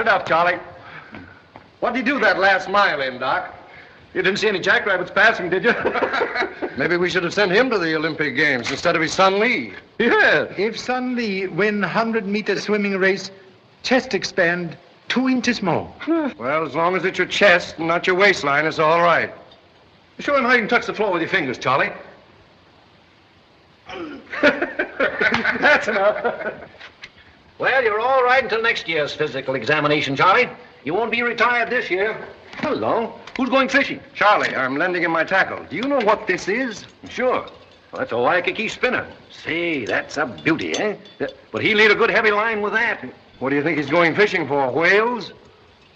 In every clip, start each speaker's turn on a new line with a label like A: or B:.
A: enough, Charlie. What did he do that last mile in, Doc? You didn't see any jackrabbits passing, did you?
B: Maybe we should have sent him to the Olympic Games instead of his son Lee.
A: Yeah.
C: If son Lee win 100-meter swimming race, chest expand 2 inches more.
B: Well, as long as it's your chest and not your waistline, it's all right.
A: Show him how you can touch the floor with your fingers, Charlie. That's enough. Well, you're all right until next year's physical examination, Charlie. You won't be retired this year. Hello. Who's going fishing?
B: Charlie, I'm lending him my tackle. Do you know what this is?
A: Sure. Well, that's a Waikiki spinner. Say, that's a beauty, eh? But he'll need a good heavy line with that.
B: What do you think he's going fishing for? Whales?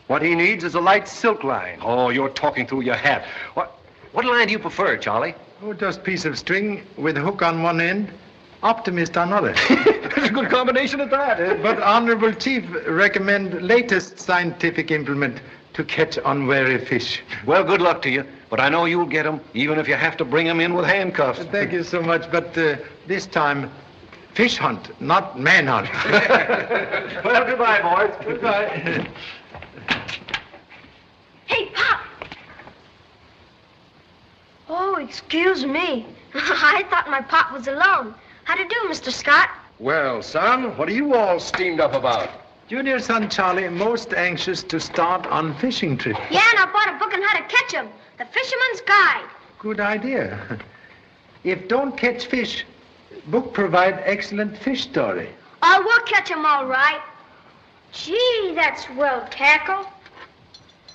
B: What he needs is a light silk line.
A: Oh, you're talking through your hat. What line do you prefer, Charlie?
C: Oh, just piece of string with a hook on one end, optimist on other.
A: That's a good combination of that.
C: But Honorable Chief recommend latest scientific implement to catch unwary fish.
A: Well, good luck to you. But I know you'll get them, even if you have to bring them in with handcuffs.
C: Thank you so much. But this time, fish hunt, not man hunt.
A: Well, goodbye, boys.
C: Goodbye.
D: Hey, Pop! Oh, excuse me. I thought my pop was alone. How do you do, Mr. Scott?
B: Well, son, what are you all steamed up about?
C: Junior son Charlie, most anxious to start on fishing trip.
D: Yeah, and I bought a book on how to catch 'em. The Fisherman's Guide.
C: Good idea. If don't catch fish, book provide excellent fish story.
D: I will catch 'em all right. Gee, that's well tackled.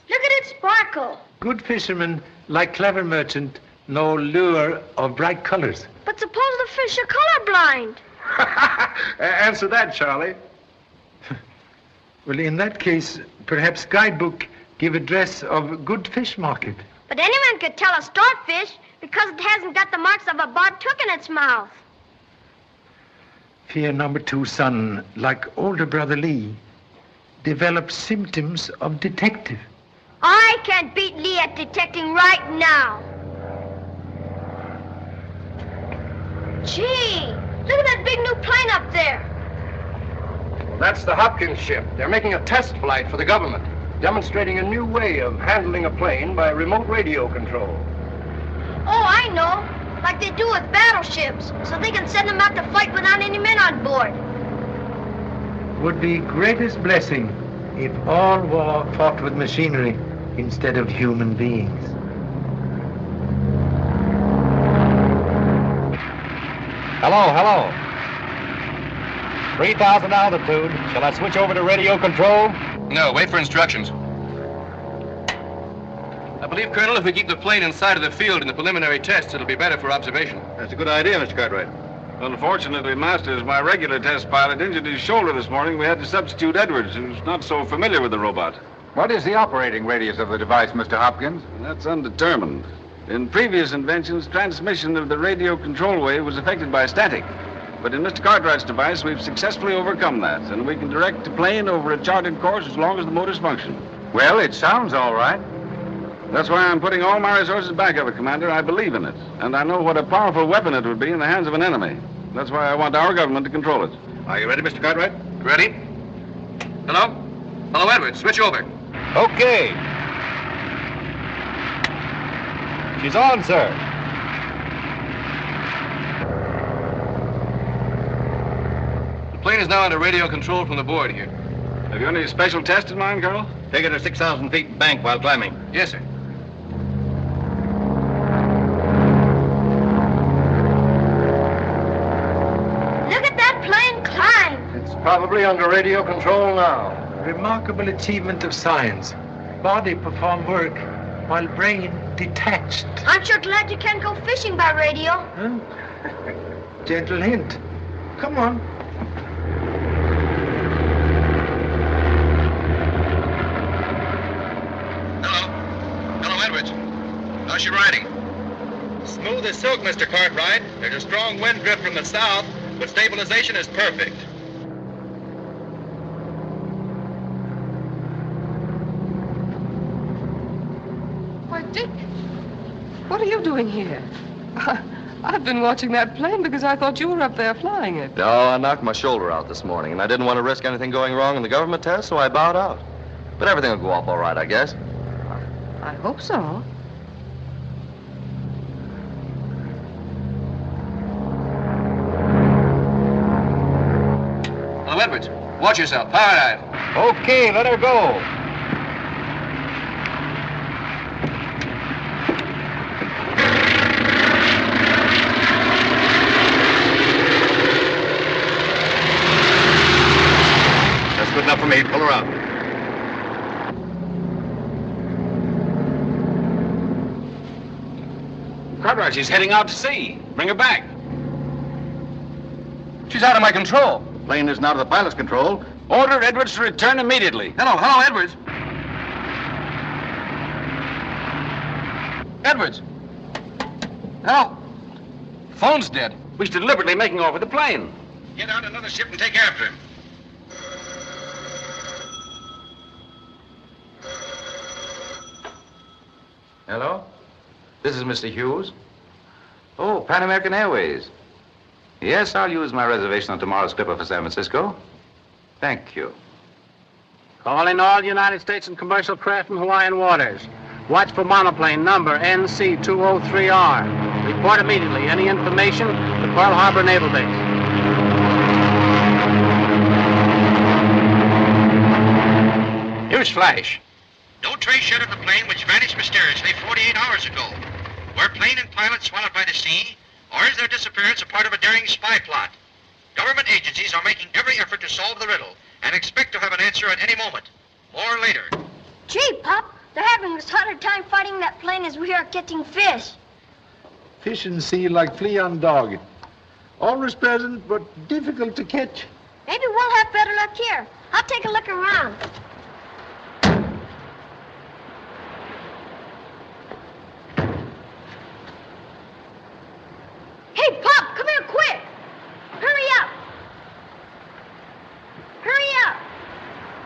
D: Look at it sparkle.
C: Good fishermen, like clever merchant, know lure of bright colors.
D: But suppose the fish are colorblind.
B: Answer that, Charlie.
C: Well, in that case, perhaps guidebook give address of good fish market.
D: But anyone could tell a starfish because it hasn't got the marks of a barred hook in its mouth.
C: Fear number 2 son, like older brother Lee, developed symptoms of detective.
D: I can't beat Lee at detecting right now. Gee, look at that big new plane up there.
B: That's the Hopkins ship. They're making a test flight for the government, demonstrating a new way of handling a plane by remote radio control.
D: Oh, I know. Like they do with battleships, so they can send them out to fight without any men on board.
C: Would be greatest blessing if all war fought with machinery instead of human beings.
E: Hello. 3,000 altitude. Shall I switch over to radio control?
F: No, wait for instructions. I believe, Colonel, if we keep the plane inside of the field in the preliminary tests, it'll be better for observation.
G: That's a good idea, Mr. Cartwright. Unfortunately, Master, as my regular test pilot injured his shoulder this morning, we had to substitute Edwards, who's not so familiar with the robot.
H: What is the operating radius of the device, Mr. Hopkins?
G: That's undetermined. In previous inventions, transmission of the radio control wave was affected by static. But in Mr. Cartwright's device, we've successfully overcome that, and we can direct the plane over a charted course as long as the motors function.
H: Well, it sounds all right.
G: That's why I'm putting all my resources back of it, Commander. I believe in it, and I know what a powerful weapon it would be in the hands of an enemy. That's why I want our government to control it.
F: Are you ready, Mr. Cartwright? Ready. Hello? Hello, Edwards. Switch over.
E: Okay. She's on, sir.
F: The plane is now under radio control from the board here.
G: Have you any special test in mind, Colonel?
E: Take it to 6,000 feet bank while climbing.
F: Yes, sir.
D: Look at that plane climb.
B: It's probably under radio control now.
C: Remarkable achievement of science. Body perform work while brain detached.
D: I'm sure glad you can't go fishing by radio.
C: Huh? Gentle hint. Come on.
F: Hello, Edwards. How's she riding?
E: Smooth as silk, Mr. Cartwright. There's a strong wind drift from the south, but stabilization is perfect.
I: Why, Dick, what are you doing here? I've been watching that plane because I thought you were up there flying it.
F: No, I knocked my shoulder out this morning, and I didn't want to risk anything going wrong in the government test, so I bowed out. But everything will go off all right, I guess.
I: I hope so.
F: Hello, Edwards. Watch yourself. Power dive.
H: Okay, let her go.
B: That's good enough for me. Pull her out.
G: Cartwright, she's heading out to sea. Bring her back.
F: She's out of my control.
H: Plane isn't out of the pilot's control.
G: Order Edwards to return immediately.
F: Hello, Edwards. Edwards. Hello. Phone's dead.
G: He's deliberately making off with the plane.
E: Get out another ship and take after him.
H: Hello? This is Mr. Hughes. Oh, Pan American Airways. Yes, I'll use my reservation on tomorrow's clipper for San Francisco. Thank you.
A: Calling all United States and commercial craft in Hawaiian waters. Watch for monoplane number NC203R. Report immediately. Any information to Pearl Harbor Naval Base.
B: Here's Flash.
E: No trace yet of the plane which vanished mysteriously 48 hours ago. Were plane and pilot swallowed by the sea, or is their disappearance a part of a daring spy plot? Government agencies are making every effort to solve the riddle and expect to have an answer at any moment. More later.
D: Gee, Pop, they're having as hard a time fighting that plane as we are catching fish.
C: Fish in sea like flea on dog. Always present, but difficult to catch.
D: Maybe we'll have better luck here. I'll take a look around. Hey, Pop, come here quick. Hurry up. Hurry up.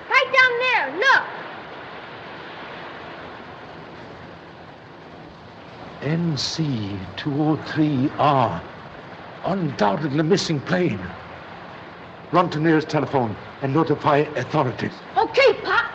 D: Right down there, look.
C: NC203R. Undoubtedly missing plane. Run to nearest telephone and notify authorities.
D: Okay, Pop.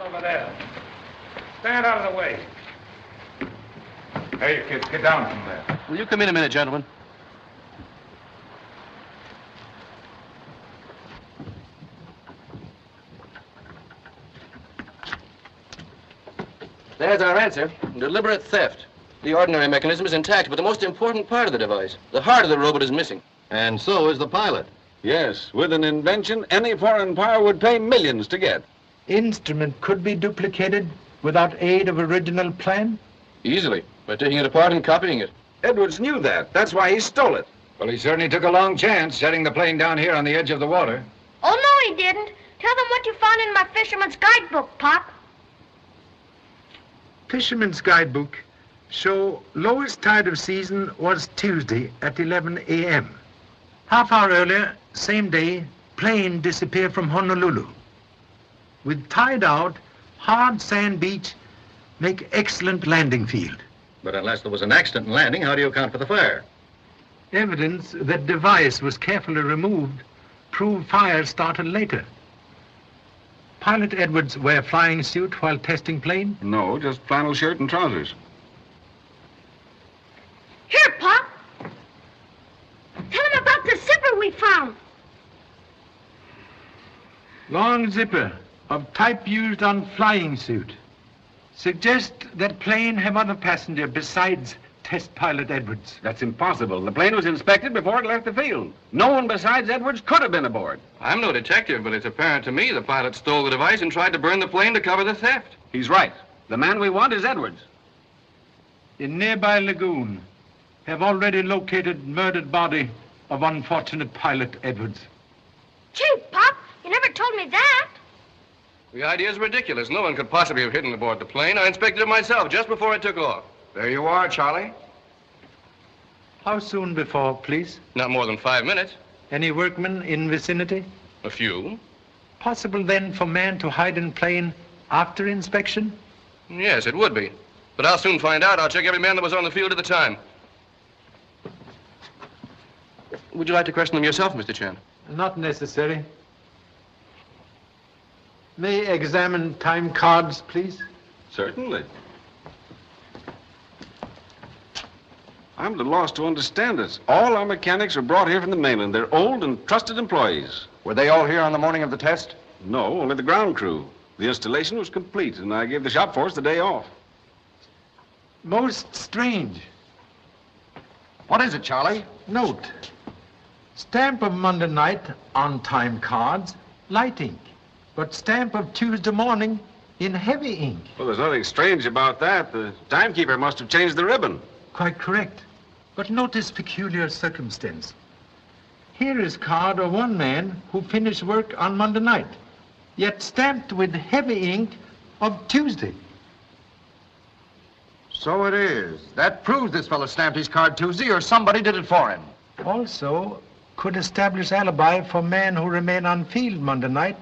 B: Over there. Stand out of the way.
H: Hey, you kids, get down from there.
F: Will you come in a minute, gentlemen? There's our answer. Deliberate theft. The ordinary mechanism is intact, but the most important part of the device, the heart of the robot, is missing.
B: And so is the pilot.
G: Yes, with an invention any foreign power would pay millions to get.
C: Instrument could be duplicated without aid of original plan?
F: Easily, by taking it apart and copying it.
G: Edwards knew that. That's why he stole it.
B: Well, he certainly took a long chance setting the plane down here on the edge of the water.
D: Oh, no, he didn't. Tell them what you found in my fisherman's guidebook, Pop.
C: Fisherman's guidebook show lowest tide of season was Tuesday at 11 a.m. Half hour earlier, same day, plane disappeared from Honolulu. With tide out, hard sand beach make excellent landing field.
B: But unless there was an accident in landing, how do you account for the fire?
C: Evidence that device was carefully removed prove fire started later. Pilot Edwards wear flying suit while testing plane?
G: No, just flannel shirt and trousers.
D: Here, Pop. Tell him about the zipper we found.
C: Long zipper of type used on flying suit. Suggest that plane have other passenger besides test pilot Edwards.
G: That's impossible. The plane was inspected before it left the field. No one besides Edwards could have been aboard.
F: I'm no detective, but it's apparent to me the pilot stole the device and tried to burn the plane to cover the theft.
G: He's right. The man we want is Edwards.
C: In nearby lagoon, have already located murdered body of unfortunate pilot Edwards.
D: Gee, Pop, you never told me that.
F: The idea is ridiculous. No one could possibly have hidden aboard the plane. I inspected it myself just before it took off.
B: There you are, Charlie.
C: How soon before, please?
F: Not more than 5 minutes.
C: Any workmen in vicinity?
F: A few.
C: Possible then for man to hide in plane after inspection?
F: Yes, it would be. But I'll soon find out. I'll check every man that was on the field at the time. Would you like to question them yourself, Mr. Chan?
C: Not necessary. May I examine time cards, please?
G: Certainly. I'm at a loss to understand it. All our mechanics are brought here from the mainland. They're old and trusted employees.
B: Were they all here on the morning of the test?
G: No, only the ground crew. The installation was complete, and I gave the shop force the day off.
C: Most strange.
B: What is it, Charlie?
C: Note. Stamp of Monday night on time cards, light ink. But stamp of Tuesday morning in heavy ink.
G: Well, there's nothing strange about that. The timekeeper must have changed the ribbon.
C: Quite correct. But note this peculiar circumstance. Here is card of one man who finished work on Monday night, yet stamped with heavy ink of Tuesday.
B: So it is. That proves this fellow stamped his card Tuesday, or somebody did it for him.
C: Also, could establish alibi for man who remained on field Monday night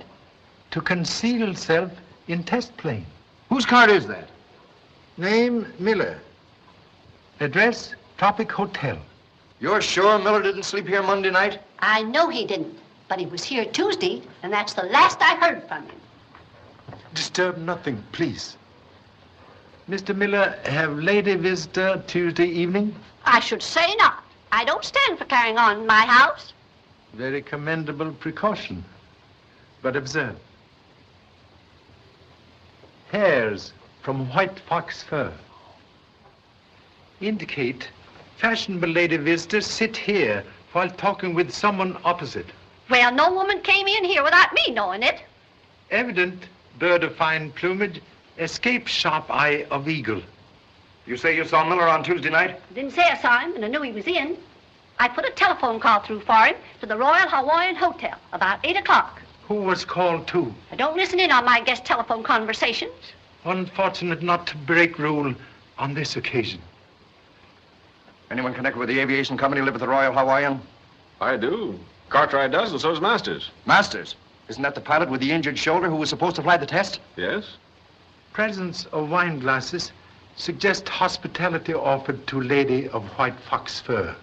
C: to conceal self in test plane.
B: Whose card is that?
C: Name, Miller. Address, Tropic Hotel.
B: You're sure Miller didn't sleep here Monday night?
J: I know he didn't, but he was here Tuesday, and that's the last I heard from him.
C: Disturb nothing, please. Mr. Miller, have lady visitor Tuesday evening?
J: I should say not. I don't stand for carrying on in my house.
C: Very commendable precaution. But observe. Hairs from white fox fur. Indicate fashionable lady visitors sit here while talking with someone opposite.
J: Well, no woman came in here without me knowing it.
C: Evident bird of fine plumage, escape sharp eye of eagle.
B: You say you saw Miller on Tuesday night?
J: Didn't say I saw him, and I knew he was in. I put a telephone call through for him to the Royal Hawaiian Hotel about 8 o'clock.
C: Who was called to?
J: I don't listen in on my guest telephone conversations.
C: Unfortunate not to break rule on this occasion.
B: Anyone connected with the aviation company live at the Royal Hawaiian?
G: I do. Cartwright does, and so does Masters.
B: Masters? Isn't that the pilot with the injured shoulder who was supposed to fly the test?
G: Yes.
C: Presence of wine glasses suggest hospitality offered to lady of white fox fur.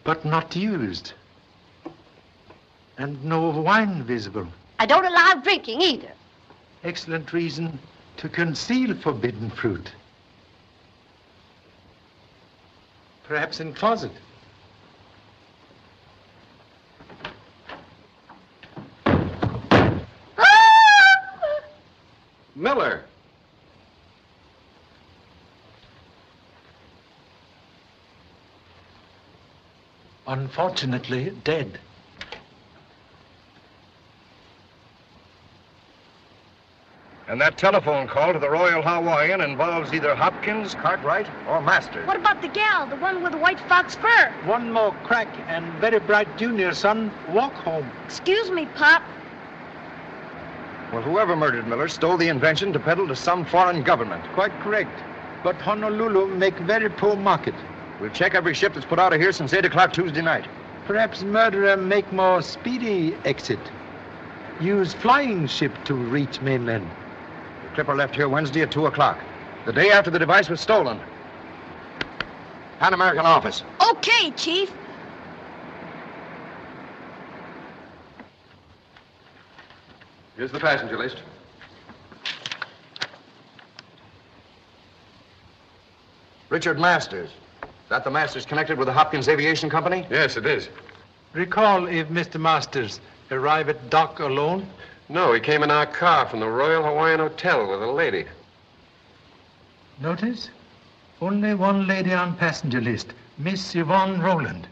C: But not used. And no wine visible.
J: I don't allow drinking either.
C: Excellent reason to conceal forbidden fruit. Perhaps in closet.
G: Miller.
C: Unfortunately, dead.
B: And that telephone call to the Royal Hawaiian involves either Hopkins, Cartwright, or Masters.
D: What about the gal, the one with the white fox fur?
C: One more crack and very bright junior son walk home.
D: Excuse me, Pop.
B: Well, whoever murdered Miller stole the invention to peddle to some foreign government.
C: Quite correct. But Honolulu make very poor market.
B: We'll check every ship that's put out of here since 8 o'clock Tuesday night.
C: Perhaps murderer make more speedy exit. Use flying ship to reach mainland.
B: The Clipper left here Wednesday at 2 o'clock, the day after the device was stolen. Pan American office.
D: Okay, Chief.
F: Here's the passenger list.
B: Richard Masters. Is that the Masters connected with the Hopkins Aviation Company?
F: Yes, it is.
C: Recall if Mr. Masters arrived at dock alone?
F: No, he came in our car from the Royal Hawaiian Hotel with a lady.
C: Notice? Only one lady on passenger list, Miss Yvonne Roland.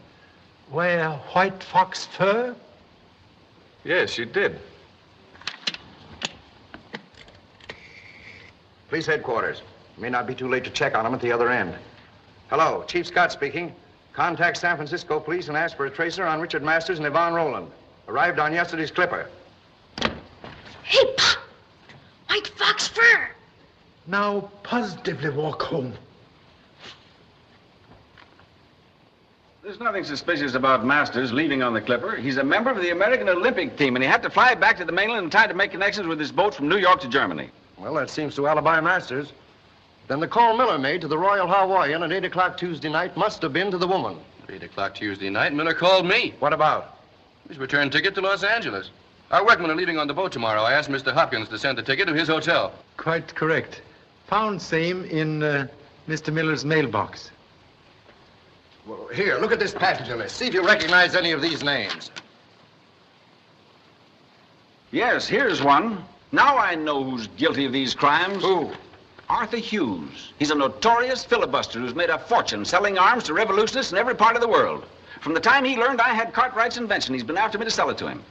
C: Wear white fox fur?
F: Yes, she did.
B: Police headquarters. May not be too late to check on them at the other end. Hello, Chief Scott speaking. Contact San Francisco Police and ask for a tracer on Richard Masters and Yvonne Roland. Arrived on yesterday's Clipper.
D: Hey, Pop. White fox fur.
C: Now positively walk home.
G: There's nothing suspicious about Masters leaving on the Clipper. He's a member of the American Olympic team, and he had to fly back to the mainland in time to make connections with his boat from New York to Germany.
B: Well, that seems to alibi Masters. Then the call Miller made to the Royal Hawaiian at 8 o'clock Tuesday night must have been to the woman.
F: 8 o'clock Tuesday night, Miller called me.
B: What about?
F: His return ticket to Los Angeles. Our workmen are leaving on the boat tomorrow. I asked Mr. Hopkins to send the ticket to his hotel.
C: Quite correct. Found same in Mr. Miller's mailbox.
B: Well, here, look at this passenger list. See if you recognize any of these names.
G: Yes, here's one. Now I know who's guilty of these crimes.
B: Who?
G: Arthur Hughes. He's a notorious filibuster who's made a fortune selling arms to revolutionists in every part of the world. From the time he learned I had Cartwright's invention, he's been after me to sell it to him.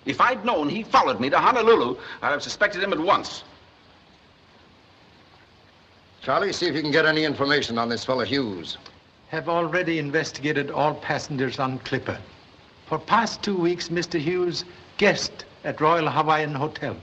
G: If I'd known he followed me to Honolulu, I'd have suspected him at once.
B: Charlie, see if you can get any information on this fellow Hughes.
C: Have already investigated all passengers on Clipper. For past 2 weeks, Mr. Hughes guest at Royal Hawaiian Hotel.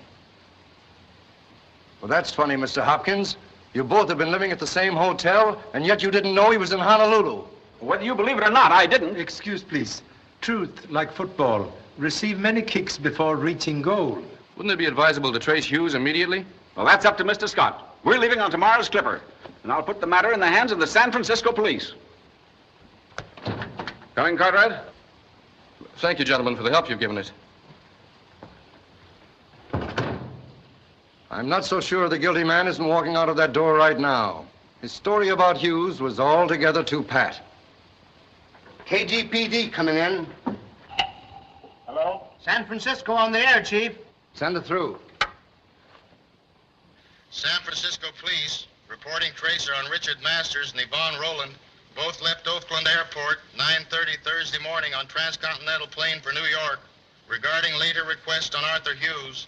B: Well, that's funny, Mr. Hopkins. You both have been living at the same hotel, and yet you didn't know he was in Honolulu.
G: Whether you believe it or not, I didn't.
C: Excuse, please. Truth, like football, receive many kicks before reaching goal.
F: Wouldn't it be advisable to trace Hughes immediately?
G: Well, that's up to Mr. Scott. We're leaving on tomorrow's Clipper, and I'll put the matter in the hands of the San Francisco police.
F: Coming, Cartwright? Thank you, gentlemen, for the help you've given us.
B: I'm not so sure the guilty man isn't walking out of that door right now. His story about Hughes was altogether too pat.
K: KGPD coming in. Hello? San Francisco on the air, Chief.
B: Send it through.
E: San Francisco Police reporting tracer on Richard Masters and Yvonne Roland. Both left Oakland Airport 9:30 Thursday morning on transcontinental plane for New York. Regarding later request on Arthur Hughes,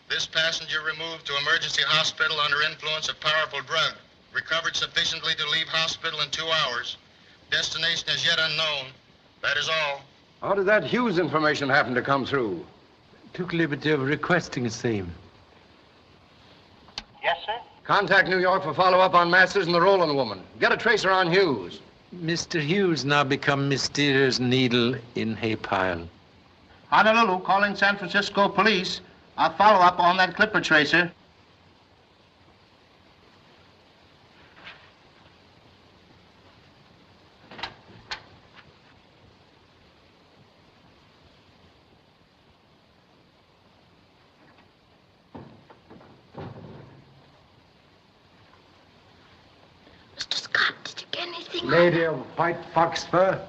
E: this passenger removed to emergency hospital under influence of powerful drug. Recovered sufficiently to leave hospital in 2 hours. Destination is yet unknown. That is all.
B: How did that Hughes information happen to come through?
C: Took liberty of requesting the same.
K: Yes, sir?
B: Contact New York for follow-up on Masters and the Roland woman. Get a tracer on Hughes.
C: Mr. Hughes now become mysterious needle in hay pile.
K: Honolulu calling San Francisco Police. I'll follow up on that Clipper tracer.
D: Mr. Scott, did you get anything?
C: Lady of white fox fur.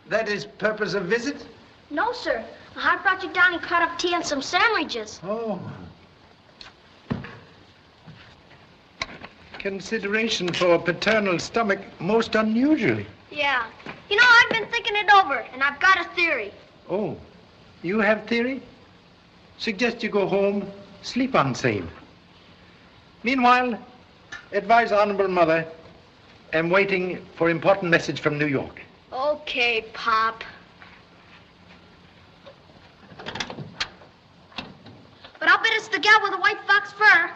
C: That is purpose of visit?
D: No, sir. I brought you down and cut up tea and some sandwiches.
C: Oh. Consideration for a paternal stomach most unusual.
D: Yeah. You know, I've been thinking it over, and I've got a theory.
C: Oh, you have theory? Suggest you go home, sleep on same. Meanwhile, advise Honorable Mother, I'm waiting for important message from New York.
D: Okay, Pop. But I'll bet it's the gal with the white fox fur.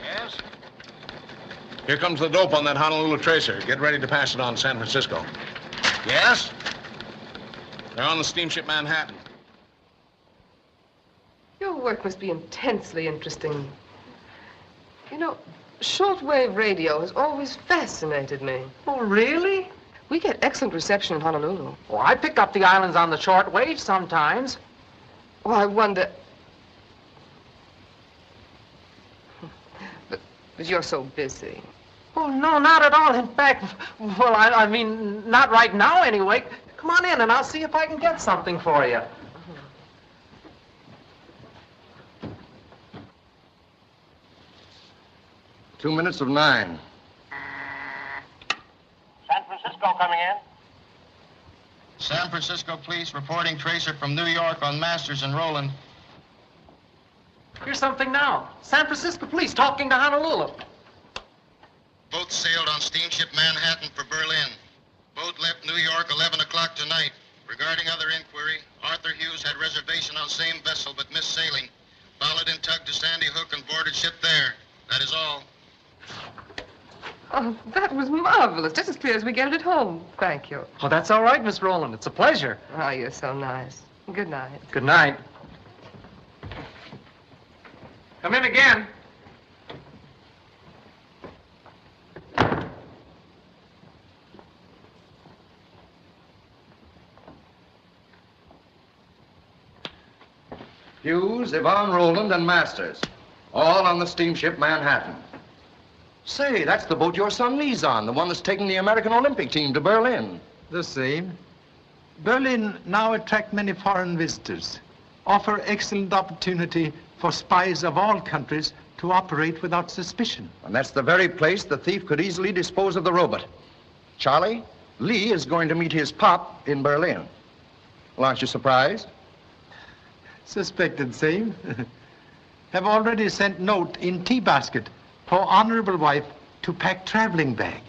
B: Yes?
L: Here comes the dope on that Honolulu tracer. Get ready to pass it on San Francisco. Yes? They're on the steamship Manhattan.
I: Your work must be intensely interesting. You know, shortwave radio has always fascinated me.
M: Oh, really?
I: We get excellent reception in Honolulu.
M: Well, I pick up the islands on the shortwave sometimes.
I: Oh, I wonder... But you're so busy.
M: Oh, no, not at all. In fact, well, I mean, not right now anyway. Come on in and I'll see if I can get something for you.
B: 2 minutes of 9.
K: San Francisco coming in.
E: San Francisco Police reporting tracer from New York on Masters and Roland.
M: Here's something now. San Francisco Police talking to Honolulu.
E: Both sailed on steamship Manhattan for Berlin. Boat left New York 11 o'clock tonight. Regarding other inquiry, Arthur Hughes had reservation on same vessel but missed sailing. Followed in tug to Sandy Hook and boarded ship there. That is all.
I: Oh, that was marvelous. Just as clear as we get it at home. Thank you.
M: Oh, that's all right, Miss Rowland. It's a pleasure.
I: Oh, you're so nice. Good night.
M: Good night. Come in again.
B: Hughes, Yvonne Rowland, and Masters. All on the steamship Manhattan. Say, that's the boat your son Lee's on, the one that's taking the American Olympic team to Berlin.
C: The same. Berlin now attract many foreign visitors, offer excellent opportunity for spies of all countries to operate without suspicion.
B: And that's the very place the thief could easily dispose of the robot. Charlie, Lee is going to meet his pop in Berlin. Well, aren't you surprised?
C: Suspected same. Have already sent note in tea basket for honorable wife to pack traveling bag.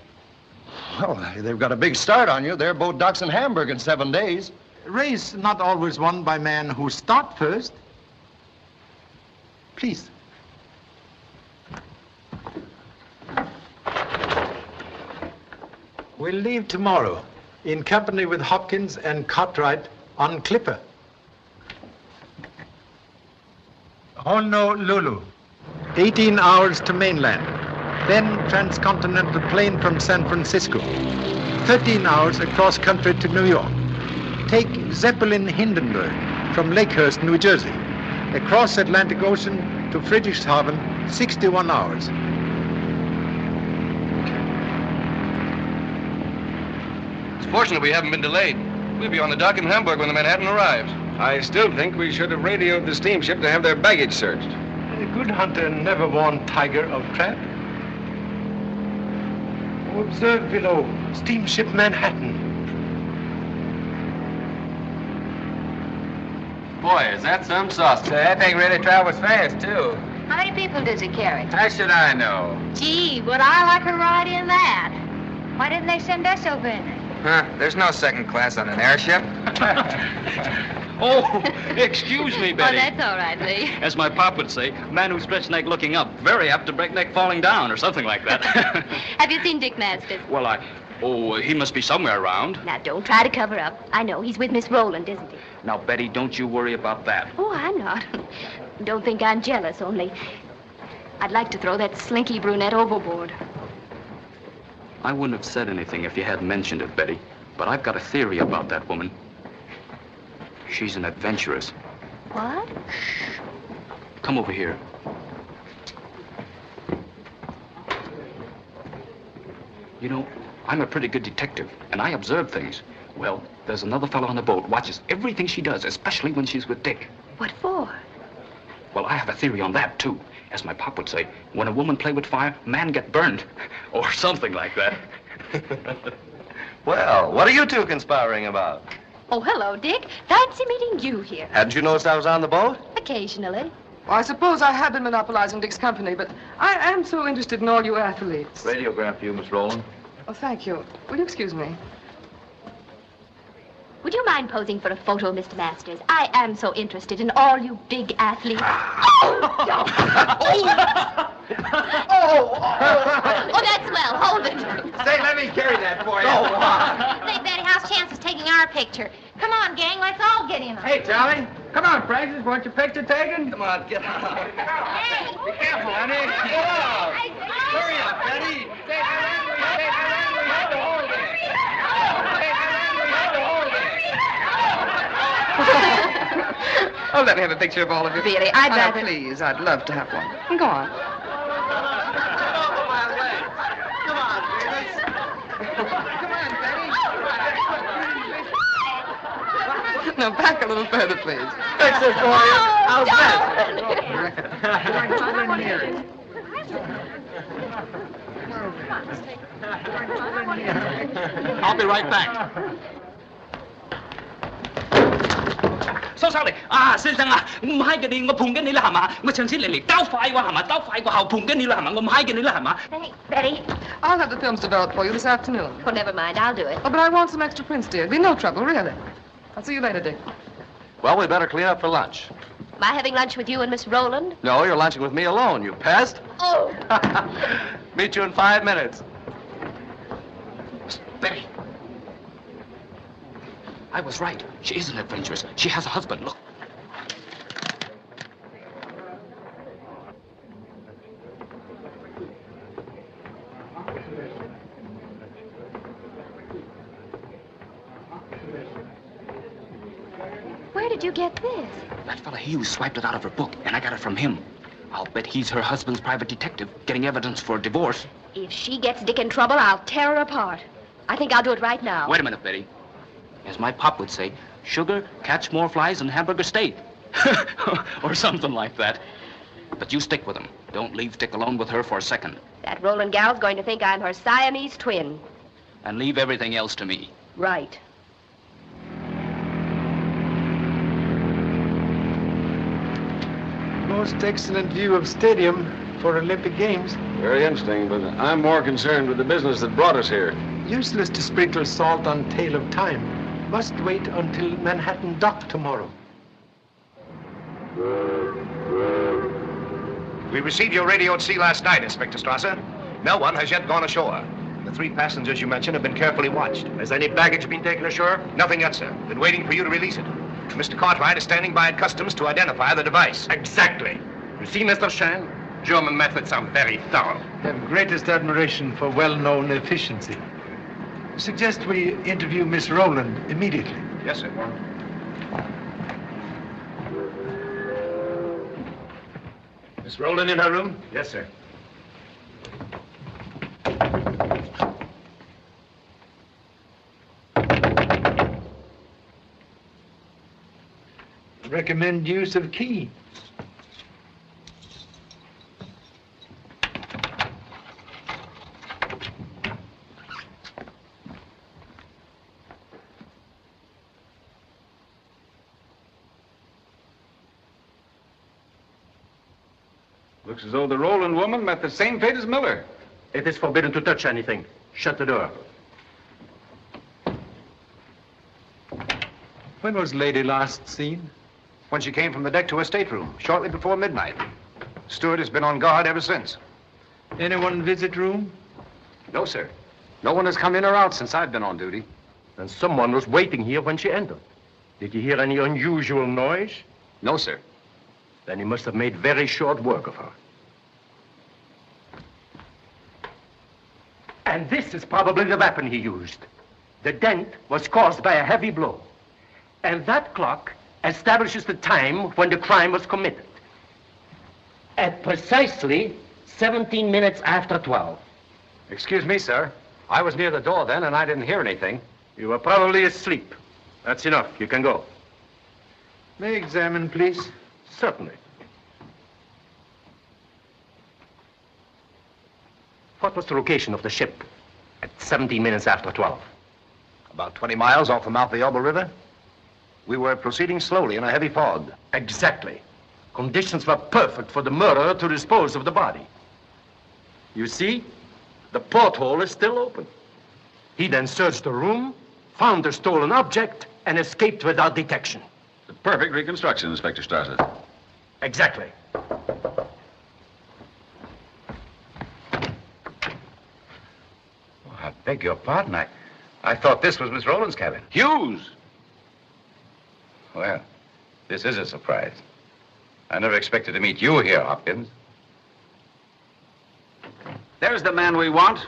B: Well, they've got a big start on you. Their boat docks in Hamburg in 7 days.
C: Race not always won by man who start first. Please. We'll leave tomorrow in company with Hopkins and Cartwright on Clipper. Honolulu, 18 hours to mainland. Then transcontinental plane from San Francisco. 13 hours across country to New York. Take Zeppelin Hindenburg from Lakehurst, New Jersey. Across Atlantic Ocean to Friedrichshafen, 61 hours.
F: It's fortunate we haven't been delayed. We'll be on the dock in Hamburg when the Manhattan arrives.
G: I still think we should have radioed the steamship to have their baggage searched.
C: A good hunter never warned tiger of trap. Observe below, steamship Manhattan.
H: Boy, is that some sauce. That thing really travels fast, too.
J: How many people does it carry?
H: How should I know?
J: Gee, would I like a ride in that? Why didn't they send us over in it?
H: Huh? There's no second class on an airship.
N: Oh, excuse me, Betty.
J: Oh, that's all right, Lee.
N: As my pop would say, man who stretched neck looking up, very apt to break neck falling down, or something like that.
J: Have you seen Dick Masters?
N: Well, he must be somewhere around.
J: Now, don't try to cover up. I know, he's with Miss Rowland, isn't he?
N: Now, Betty, don't you worry about that.
J: Oh, I'm not. Don't think I'm jealous, only I'd like to throw that slinky brunette overboard.
N: I wouldn't have said anything if you hadn't mentioned it, Betty. But I've got a theory about that woman. She's an adventuress.
J: What?
N: Come over here. You know, I'm a pretty good detective, and I observe things. Well, there's another fellow on the boat watches everything she does, especially when she's with Dick.
J: What for?
N: Well, I have a theory on that, too. As my pop would say, when a woman play with fire, man get burned. Or something like that.
F: Well, what are you two conspiring about?
J: Oh, hello, Dick. Fancy meeting you here.
F: Hadn't you noticed I was on the boat?
J: Occasionally.
I: Well, I suppose I have been monopolizing Dick's company, but I am so interested in all you athletes.
H: Radiograph for you, Miss Rowland.
I: Oh, thank you. Will you excuse me?
J: Would you mind posing for a photo, Mr. Masters? I am so interested in all you big athletes. Oh, that's well. Hold it.
B: Say, let me carry that for you.
J: Say, Betty, how's chances taking our picture? Come on, gang, let's all get in on it.
B: Hey, Charlie. Come on, Francis. Want your picture taken?
F: Come on, get out.
J: Hey!
B: Be careful, honey. Get out. Hurry up, Betty. Take her in. Take her in. We have to hold it. Take her in. We have to hold it.
I: Oh, let me have a picture of all of you.
J: Really, I'd rather...
I: Please, I'd love to have one. Go on. No, back a little further, please.
B: That's it for you. How's
N: I'll be right back. So sorry. 先生啊，我唔係嘅你，我碰緊你啦，係嘛？我上次嚟鬥快喎，係嘛？鬥快過後碰緊你啦，係嘛？我唔係嘅你啦，係嘛？
J: Hey, Betty.
I: I'll have the films developed for you this afternoon.
J: Oh, never mind, I'll do it.
I: Oh, but I want some extra prints, dear. Be no trouble, really. I'll see you later, Dick.
F: Well, we better clean up for lunch.
J: Am I having lunch with you and Miss Rowland?
F: No, you're lunching with me alone, you pest.
J: Oh.
F: Meet you in 5 minutes.
N: Betty. I was right. She isn't adventurous. She has a husband. Look.
O: Where did you get this?
N: That fella Hughes swiped it out of her book, and I got it from him. I'll bet he's her husband's private detective, getting evidence for a divorce.
O: If she gets Dick in trouble, I'll tear her apart. I think I'll do it right now.
N: Wait a minute, Betty. As my pop would say, sugar catch more flies than hamburger steak. Or something like that. But you stick with him. Don't leave Dick alone with her for a second.
O: That Roland gal's going to think I'm her Siamese twin.
N: And leave everything else to me.
O: Right.
C: Most excellent view of stadium for Olympic Games.
G: Very interesting, but I'm more concerned with the business that brought us here.
C: Useless to sprinkle salt on tail of time. Must wait until Manhattan dock tomorrow.
B: We received your radio at sea last night, Inspector Strasser. No one has yet gone ashore. The 3 passengers you mentioned have been carefully watched. Has any baggage been taken ashore? Nothing yet, sir. Been waiting for you to release it. Mr. Cartwright is standing by at customs to identify the device.
P: Exactly. You see, Mr. Shand, German methods are very thorough.
C: Have greatest admiration for well-known efficiency. Suggest we interview Miss Rowland immediately.
B: Yes, sir.
P: Miss Rowland in her room?
B: Yes, sir.
C: Recommend use of key.
G: Looks as though the Roland woman met the same fate as Miller.
P: It is forbidden to touch anything. Shut the door.
C: When was Lady last seen?
B: When she came from the deck to her stateroom, shortly before midnight. Steward has been on guard ever since.
C: Anyone visit room?
P: No, sir. No one has come in or out since I've been on duty. And someone was waiting here when she entered. Did you hear any unusual noise? No, sir. Then he must have made very short work of her. And this is probably the weapon he used. The dent was caused by a heavy blow. And that clock establishes the time when the crime was committed. At precisely 17 minutes after 12. Excuse me, sir. I was near the door then, and I didn't hear anything. You were probably asleep. That's enough. You can go.
C: May I examine, please?
P: Certainly. What was the location of the ship at 17 minutes after 12?
B: About 20 miles off the mouth of the Elbe River. We were proceeding slowly in a heavy fog.
P: Exactly. Conditions were perfect for the murderer to dispose of the body. You see, the porthole is still open. He then searched the room, found the stolen object, and escaped without detection.
G: The perfect reconstruction, Inspector Strasser.
P: Exactly.
H: Oh, I beg your pardon. I thought this was Miss Rowland's cabin.
G: Hughes!
H: Well, this is a surprise. I never expected to meet you here, Hopkins.
G: There's the man we want.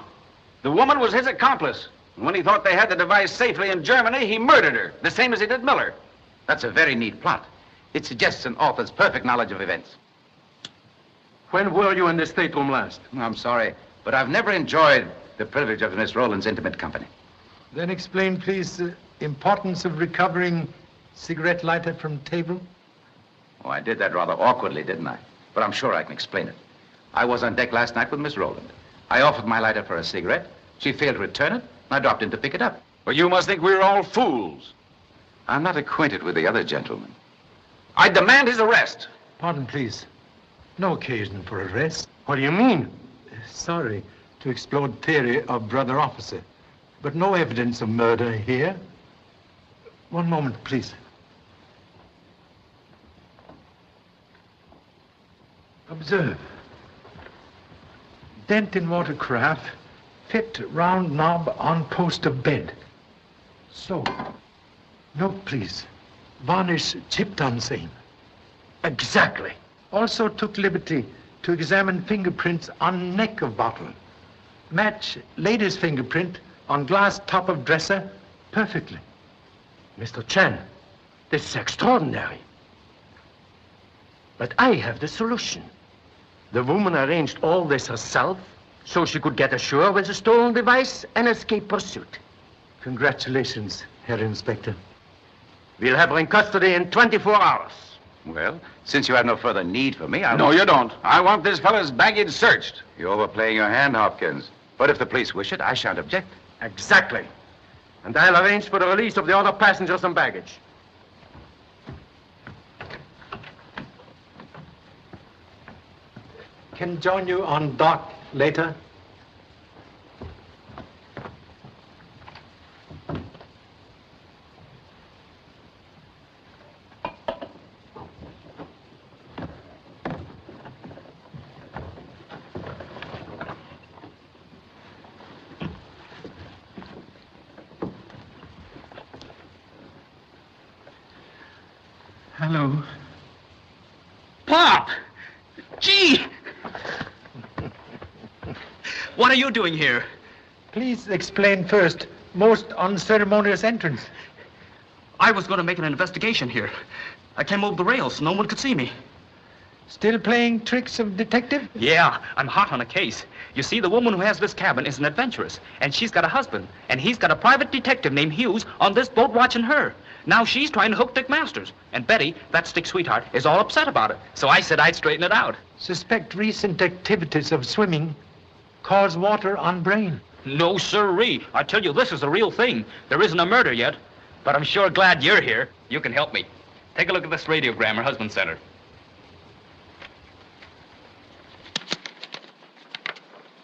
G: The woman was his accomplice. And when he thought they had the device safely in Germany, he murdered her, the same as he did Miller.
H: That's a very neat plot. It suggests an author's perfect knowledge of events.
P: When were you in the stateroom last?
H: I'm sorry, but I've never enjoyed the privilege of Miss Rowland's intimate company.
C: Then explain, please, the importance of recovering cigarette lighter from table.
H: Oh, I did that rather awkwardly, didn't I? But I'm sure I can explain it. I was on deck last night with Miss Rowland. I offered my lighter for a cigarette. She failed to return it, and I dropped in to pick it up.
G: Well, you must think we're all fools.
H: I'm not acquainted with the other gentleman.
G: I demand his arrest.
C: Pardon, please. No occasion for arrest.
P: What do you mean?
C: Sorry to explode theory of brother officer, but no evidence of murder here. One moment, please. Observe. Dent in watercraft, Fit round knob on post of bed. So. Note, please. Varnish chipped on same.
P: Exactly.
C: Also took liberty to examine fingerprints on neck of bottle. Match lady's fingerprint on glass top of dresser perfectly.
P: Mr. Chen, this is extraordinary. But I have the solution. The woman arranged all this herself so she could get ashore with the stolen device and escape pursuit.
C: Congratulations, Herr Inspector.
P: We'll have her in custody in 24 hours.
H: Well, since you have no further need for me,
G: No, you don't. I want this fellow's baggage searched.
H: You're overplaying your hand, Hopkins. But if the police wish it, I shan't object.
P: Exactly. And I'll arrange for the release of the other passengers and baggage.
C: Can join you on dock later. Hello.
N: Pop! Gee! What are you doing here?
C: Please explain first. Most unceremonious entrance.
N: I was going to make an investigation here. I came over the rails so no one could see me.
C: Still playing tricks of detective?
N: Yeah, I'm hot on a case. You see, the woman who has this cabin is an adventuress, and she's got a husband, and he's got a private detective named Hughes on this boat watching her. Now she's trying to hook Dick Masters, and Betty, that stick sweetheart, is all upset about it. So I said I'd straighten it out.
C: Suspect recent activities of swimming cause water on brain.
N: No, sirree. I tell you, this is the real thing. There isn't a murder yet, but I'm sure glad you're here. You can help me. Take a look at this radiogram her husband sent her.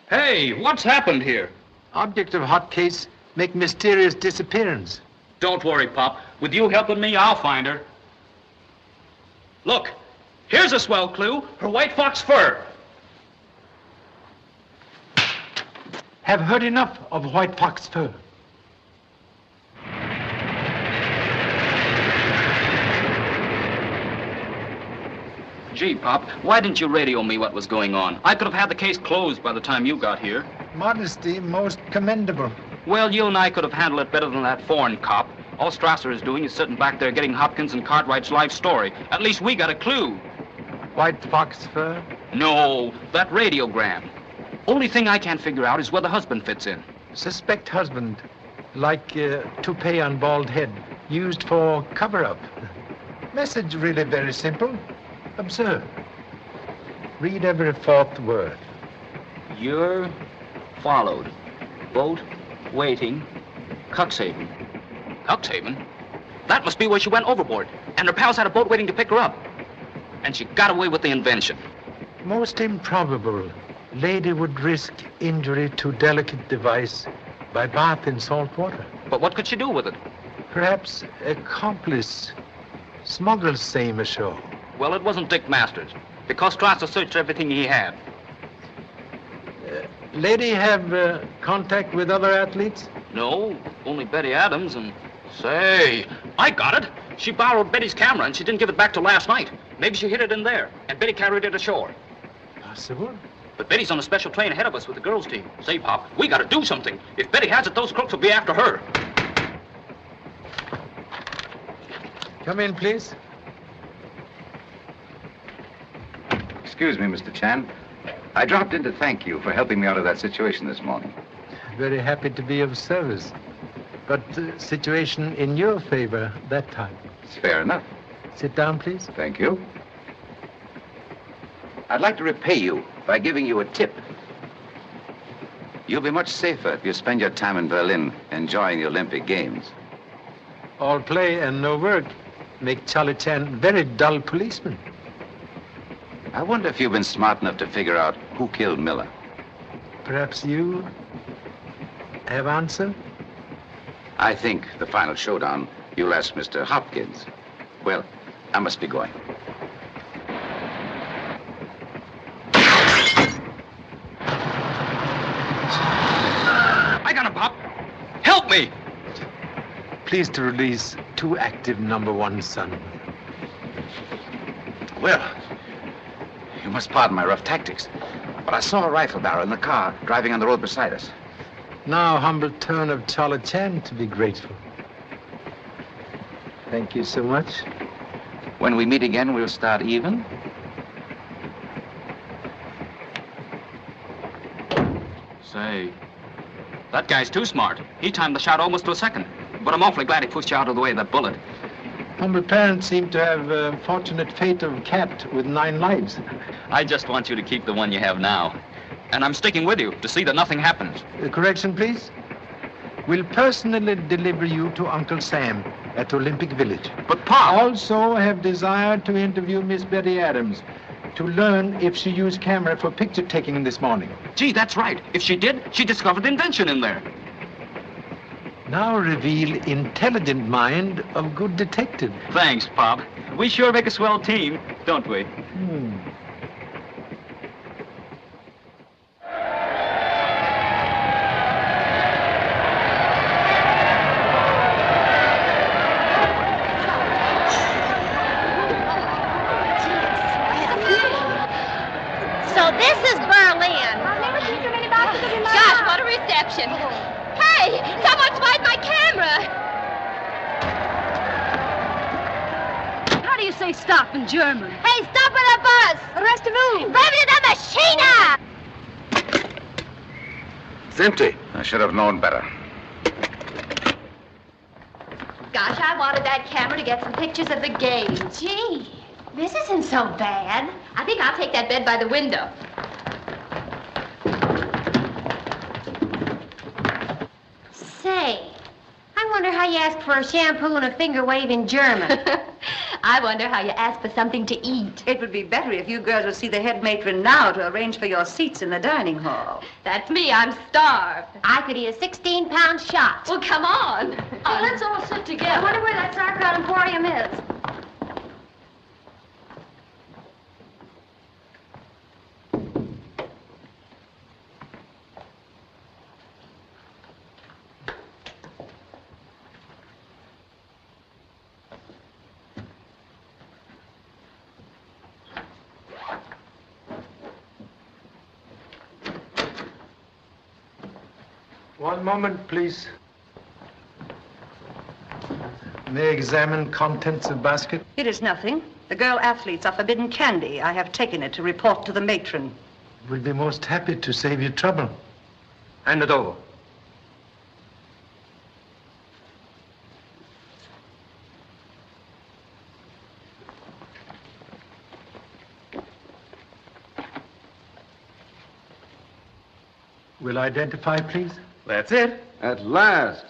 N: Hey, what's happened here?
C: Object of hot case make mysterious disappearance.
N: Don't worry, Pop. With you helping me, I'll find her. Look, here's a swell clue. Her white fox fur.
C: Have heard enough of white fox fur.
N: Gee, Pop, why didn't you radio me what was going on? I could have had the case closed by the time you got here.
C: Modesty most commendable.
N: Well, you and I could have handled it better than that foreign cop. All Strasser is doing is sitting back there getting Hopkins and Cartwright's life story. At least we got a clue.
C: White fox fur?
N: No, that radiogram. Only thing I can't figure out is where the husband fits in.
C: Suspect husband, like toupee on bald head, used for cover-up. Message really very simple. Observe. Read every fourth word.
N: You're followed. Boat waiting. Cuxhaven. Cuxhaven? That must be where she went overboard. And her pals had a boat waiting to pick her up. And she got away with the invention.
C: Most improbable. Lady would risk injury to delicate device by bath in salt water.
N: But what could she do with it?
C: Perhaps accomplice. Smuggles same ashore.
N: Well, it wasn't Dick Masters, because Strasser searched everything he had.
C: Lady have contact with other athletes?
N: No, only Betty Adams and... Say, I got it. She borrowed Betty's camera and she didn't give it back till last night. Maybe she hid it in there, and Betty carried it ashore.
C: Possible.
N: But Betty's on a special train ahead of us with the girls' team. Say, Pop, we gotta do something. If Betty has it, those crooks will be after her.
C: Come in, please.
H: Excuse me, Mr. Chan. I dropped in to thank you for helping me out of that situation this morning.
C: Very happy to be of service. But situation in your favor that time.
H: It's fair enough.
C: Sit down, please.
H: Thank you. I'd like to repay you by giving you a tip. You'll be much safer if you spend your time in Berlin enjoying the Olympic Games.
C: All play and no work make Charlie Chan very dull policeman.
H: I wonder if you've been smart enough to figure out who killed Miller.
C: Perhaps you have answer?
H: I think the final showdown, you'll ask Mr. Hopkins. Well, I must be going.
C: Pleased to release 2 active number 1 son.
H: Well, you must pardon my rough tactics, but I saw a rifle barrel in the car driving on the road beside us.
C: Now, humble turn of Charlie Chan to be grateful. Thank you so much.
H: When we meet again, we'll start even.
N: Say, that guy's too smart. He timed the shot almost to a second. But I'm awfully glad he pushed you out of the way of that bullet.
C: Humble parents seem to have a fortunate fate of cat with 9 lives.
N: I just want you to keep the one you have now. And I'm sticking with you to see that nothing happens.
C: Correction, please. Will personally deliver you to Uncle Sam at Olympic Village.
N: But, Pa!
C: Also have desired to interview Miss Betty Adams to learn if she used camera for picture taking this morning.
N: Gee, that's right. If she did, she discovered invention in there.
C: Now reveal intelligent mind of good detective.
N: Thanks, Pop. We sure make a swell team, don't we?
Q: So this is Berlin.
O: I've never seen so many boxes in my
Q: Gosh,
O: life.
Q: what a reception. Hey, someone spied my camera.
J: How do you say stop in German?
Q: Hey, stop with the bus.
O: Rest-a-vous.
Q: Revenue the machine.
H: It's empty. I should have known better.
Q: Gosh, I wanted that camera to get some pictures of the game. Gee, this isn't so bad. I think I'll take that bed by the window. Say, I wonder how you ask for a shampoo and a finger wave in German. I wonder how you ask for something to eat.
R: It would be better if you girls would see the head matron now to arrange for your seats in the dining hall.
Q: That's me. I'm starved. I could eat a 16-pound shot. Well, come on.
J: Let's all sit together.
Q: I wonder where that sauerkraut emporium is.
C: One moment, please. May I examine contents of basket?
R: It is nothing. The girl athletes are forbidden candy. I have taken it to report to the matron.
C: We'll be most happy to save you trouble.
P: Hand it over.
C: Will identify, please?
G: That's it. At last.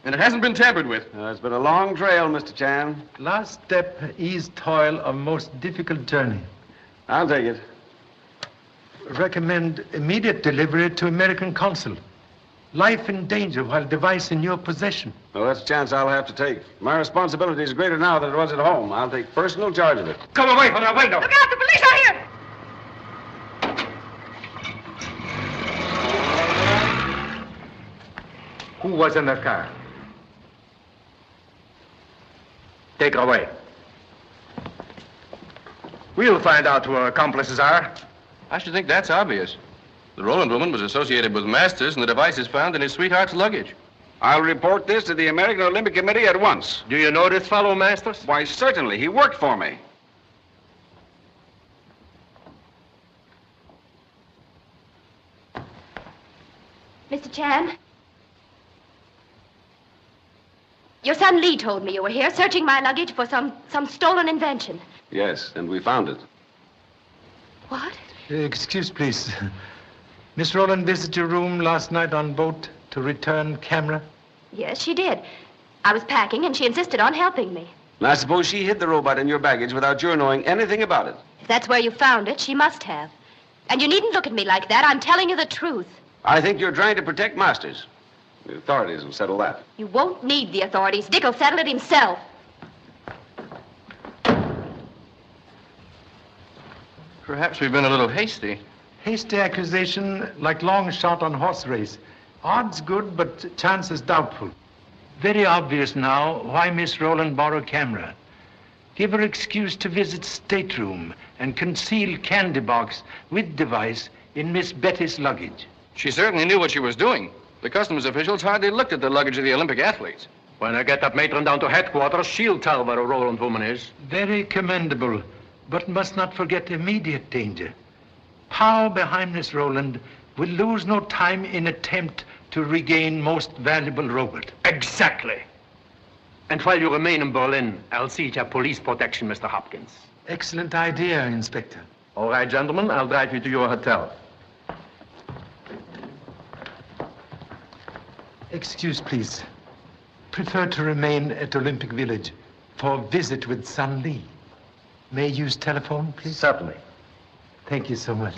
F: And it hasn't been tampered with.
G: It's been a long trail, Mr. Chan.
C: Last step, ease toil of most difficult journey.
G: I'll take it.
C: Recommend immediate delivery to American consul. Life in danger while device in your possession.
G: Well, that's a chance I'll have to take. My responsibility is greater now than it was at home. I'll take personal charge of it.
P: Come away from that window.
R: Look out, the police are here!
P: Who was in that car? Take her away. We'll find out who her accomplices are.
F: I should think that's obvious. The Roland woman was associated with Masters, and the device is found in his sweetheart's luggage.
G: I'll report this to the American Olympic Committee at once.
P: Do you know this fellow, Masters?
G: Why, certainly. He worked for me.
O: Mr. Chan? Your son Lee told me you were here searching my luggage for some stolen invention.
G: Yes, and we found it.
O: What?
C: Excuse, please. Miss Roland visited your room last night on boat to return camera?
O: Yes, she did. I was packing, and she insisted on helping me.
G: And I suppose she hid the robot in your baggage without your knowing anything about it.
O: If that's where you found it, she must have. And you needn't look at me like that. I'm telling you the truth.
G: I think you're trying to protect Masters. The authorities will settle that.
O: You won't need the authorities. Dick will settle it himself.
F: Perhaps we've been a little hasty.
C: Hasty accusation like long shot on horse race. Odds good, but chances doubtful. Very obvious now why Miss Rowland borrowed camera. Give her excuse to visit stateroom and conceal candy box with device in Miss Betty's luggage.
F: She certainly knew what she was doing. The customs officials hardly looked at the luggage of the Olympic athletes.
P: When I get that matron down to headquarters, she'll tell where a Rowland woman is.
C: Very commendable, but must not forget immediate danger. Power behind Miss Rowland will lose no time in attempt to regain most valuable robot.
P: Exactly. And while you remain in Berlin, I'll see to your police protection, Mr. Hopkins.
C: Excellent idea, Inspector.
P: All right, gentlemen, I'll drive you to your hotel.
C: Excuse, please. Prefer to remain at Olympic Village for a visit with Sun Lee. May I use telephone, please?
P: Certainly.
C: Thank you so much.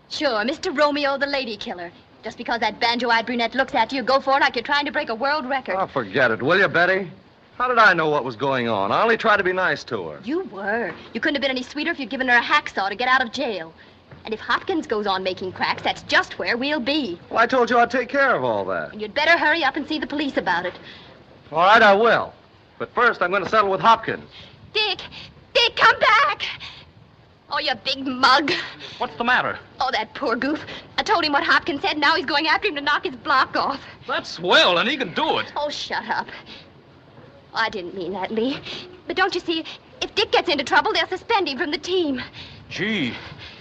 O: Sure, Mr. Romeo, the lady killer. Just because that banjo-eyed brunette looks at you, go for it like you're trying to break a world record.
S: Oh, forget it, will you, Betty? How did I know what was going on? I only tried to be nice to her.
O: You were. You couldn't have been any sweeter if you'd given her a hacksaw to get out of jail. And if Hopkins goes on making cracks, that's just where we'll be.
S: Well, I told you I'd take care of all that.
O: And you'd better hurry up and see the police about it.
S: All right, I will. But first, I'm going to settle with Hopkins.
O: Dick! Dick, come back! Oh, you big mug.
N: What's the matter?
O: Oh, that poor goof. I told him what Hopkins said, and now he's going after him to knock his block off.
N: That's swell, and he can do it.
O: Oh, shut up. I didn't mean that, Lee. But don't you see, if Dick gets into trouble, they'll suspend him from the team.
N: Gee,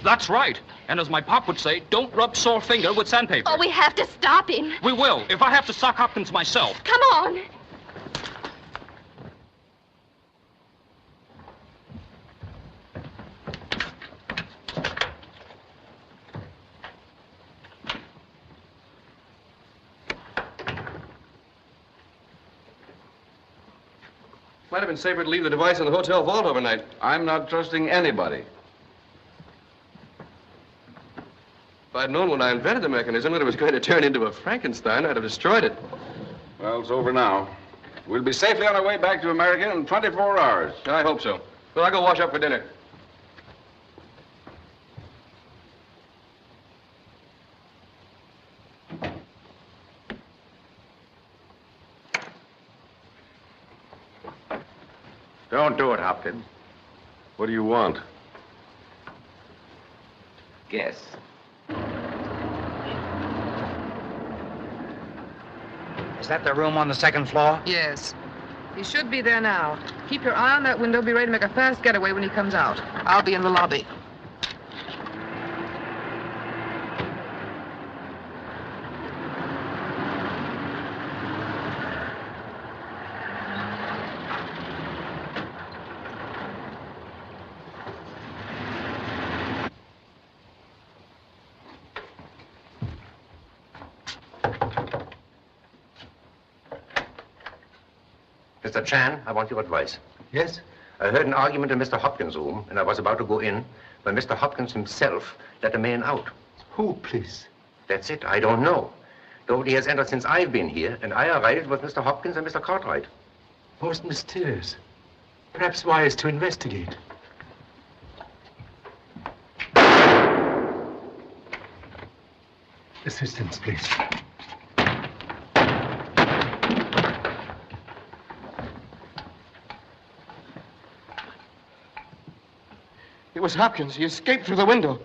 N: that's right. And as my pop would say, don't rub sore finger with sandpaper.
O: Oh, we have to stop him.
N: We will, if I have to sock Hopkins myself.
O: Come on.
F: Might have been safer to leave the device in the hotel vault overnight.
G: I'm not trusting anybody.
F: If I'd known when I invented the mechanism that it was going to turn into a Frankenstein, I'd have destroyed it.
G: Well, it's over now. We'll be safely on our way back to America in 24 hours.
F: I hope so. Well, I'll go wash up for dinner.
H: Don't do it, Hopkins.
S: What do you want?
H: Guess.
M: Is that the room on the second floor?
I: Yes. He should be there now. Keep your eye on that window. Be ready to make a fast getaway when he comes out. I'll be in the lobby.
B: Mr. Chan, I want your advice.
C: Yes?
B: I heard an argument in Mr. Hopkins' room, and I was about to go in when Mr. Hopkins himself let a man out.
C: Who, please?
B: That's it. I don't know. Nobody has entered since I've been here, and I arrived with Mr. Hopkins and Mr. Cartwright.
C: Most mysterious. Perhaps wise to investigate. Assistance, please.
F: It was Hopkins. He escaped through the window.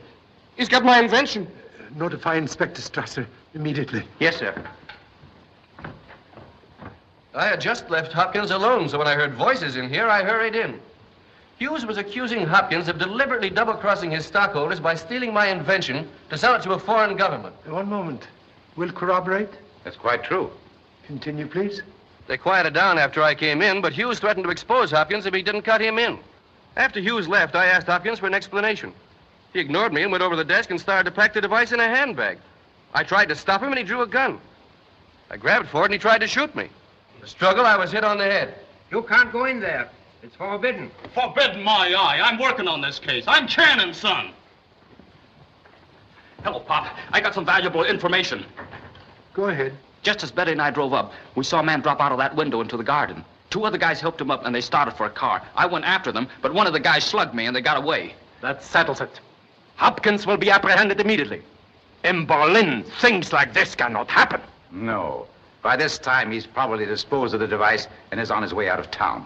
F: He's got my invention.
C: Notify Inspector Strasser immediately.
B: Yes, sir.
F: I had just left Hopkins alone, so when I heard voices in here, I hurried in. Hughes was accusing Hopkins of deliberately double-crossing his stockholders by stealing my invention to sell it to a foreign government.
C: One moment. Will corroborate?
B: That's quite true.
C: Continue, please.
F: They quieted down after I came in, but Hughes threatened to expose Hopkins if he didn't cut him in. After Hughes left, I asked Hopkins for an explanation. He ignored me and went over the desk and started to pack the device in a handbag. I tried to stop him, and he drew a gun. I grabbed for it, and he tried to shoot me. In the struggle, I was hit on the head.
A: You can't go in there. It's forbidden.
N: Forbidden my eye. I'm working on this case. I'm Channon's son. Hello, Pop. I got some valuable information.
C: Go ahead.
N: Just as Betty and I drove up, we saw a man drop out of that window into the garden. 2 other guys helped him up, and they started for a car. I went after them, but one of the guys slugged me, and they got away.
P: That settles it. Hopkins will be apprehended immediately. In Berlin, things like this cannot happen.
H: No. By this time, he's probably disposed of the device and is on his way out of town.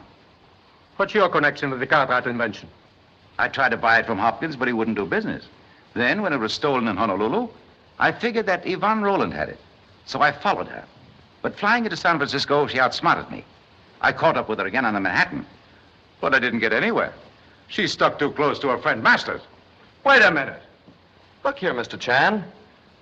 P: What's your connection with the Cartwright invention?
H: I tried to buy it from Hopkins, but he wouldn't do business. Then, when it was stolen in Honolulu, I figured that Yvonne Roland had it. So I followed her. But flying into San Francisco, she outsmarted me. I caught up with her again on the Manhattan. But I didn't get anywhere. She stuck too close to her friend Masters.
S: Wait a minute. Look here, Mr. Chan.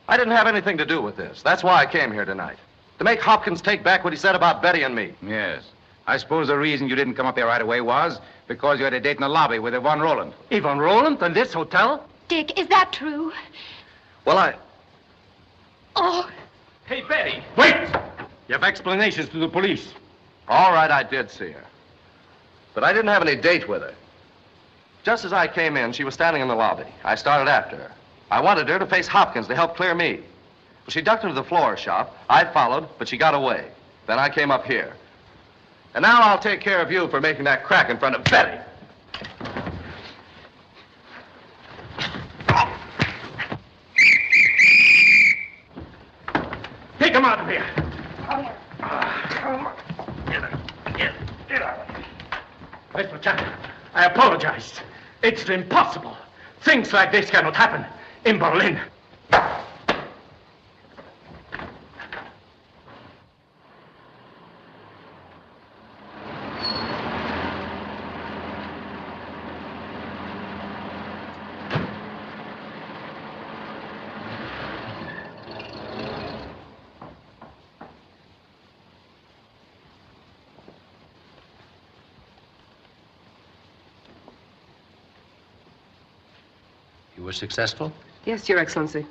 S: I didn't have anything to do with this. That's why I came here tonight. To make Hopkins take back what he said about Betty and me.
H: Yes. I suppose the reason you didn't come up here right away was because you had a date in the lobby with Yvonne Roland.
P: Yvonne Roland in this hotel?
O: Dick, is that true?
S: Well,
O: Oh.
P: Hey, Betty. Wait! You have explanations to the police.
S: All right, I did see her. But I didn't have any date with her. Just as I came in, she was standing in the lobby. I started after her. I wanted her to face Hopkins to help clear me. Well, she ducked into the floor shop. I followed, but she got away. Then I came up here. And now I'll take care of you for making that crack in front of Betty.
P: Take him out of here. Get out. Mr. Chan, I apologize. It's impossible. Things like this cannot happen in Berlin.
T: You were successful?
I: Yes, Your Excellency.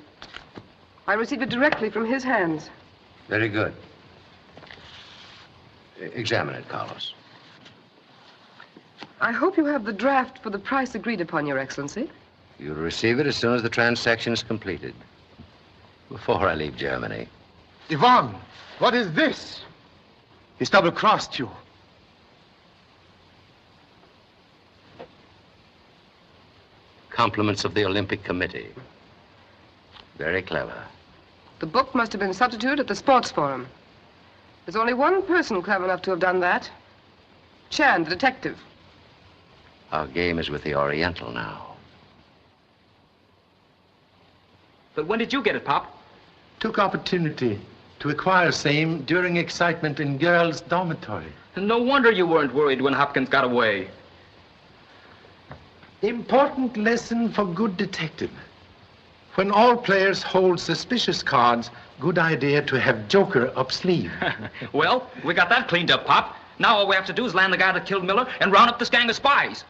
I: I received it directly from his hands.
T: Very good. Examine it, Carlos.
I: I hope you have the draft for the price agreed upon, Your Excellency.
T: You'll receive it as soon as the transaction is completed. Before I leave Germany.
U: Yvonne, what is this? He's double-crossed you.
T: Compliments of the Olympic Committee. Very clever.
I: The book must have been substituted at the sports forum. There's only one person clever enough to have done that. Chan, the detective.
T: Our game is with the Oriental now.
N: But when did you get it, Pop?
C: Took opportunity to acquire same during excitement in girls' dormitory.
N: No wonder you weren't worried when Hopkins got away.
C: Important lesson for good detective. When all players hold suspicious cards, good idea to have Joker up sleeve.
N: Well, we got that cleaned up, Pop. Now all we have to do is land the guy that killed Miller and round up this gang of spies.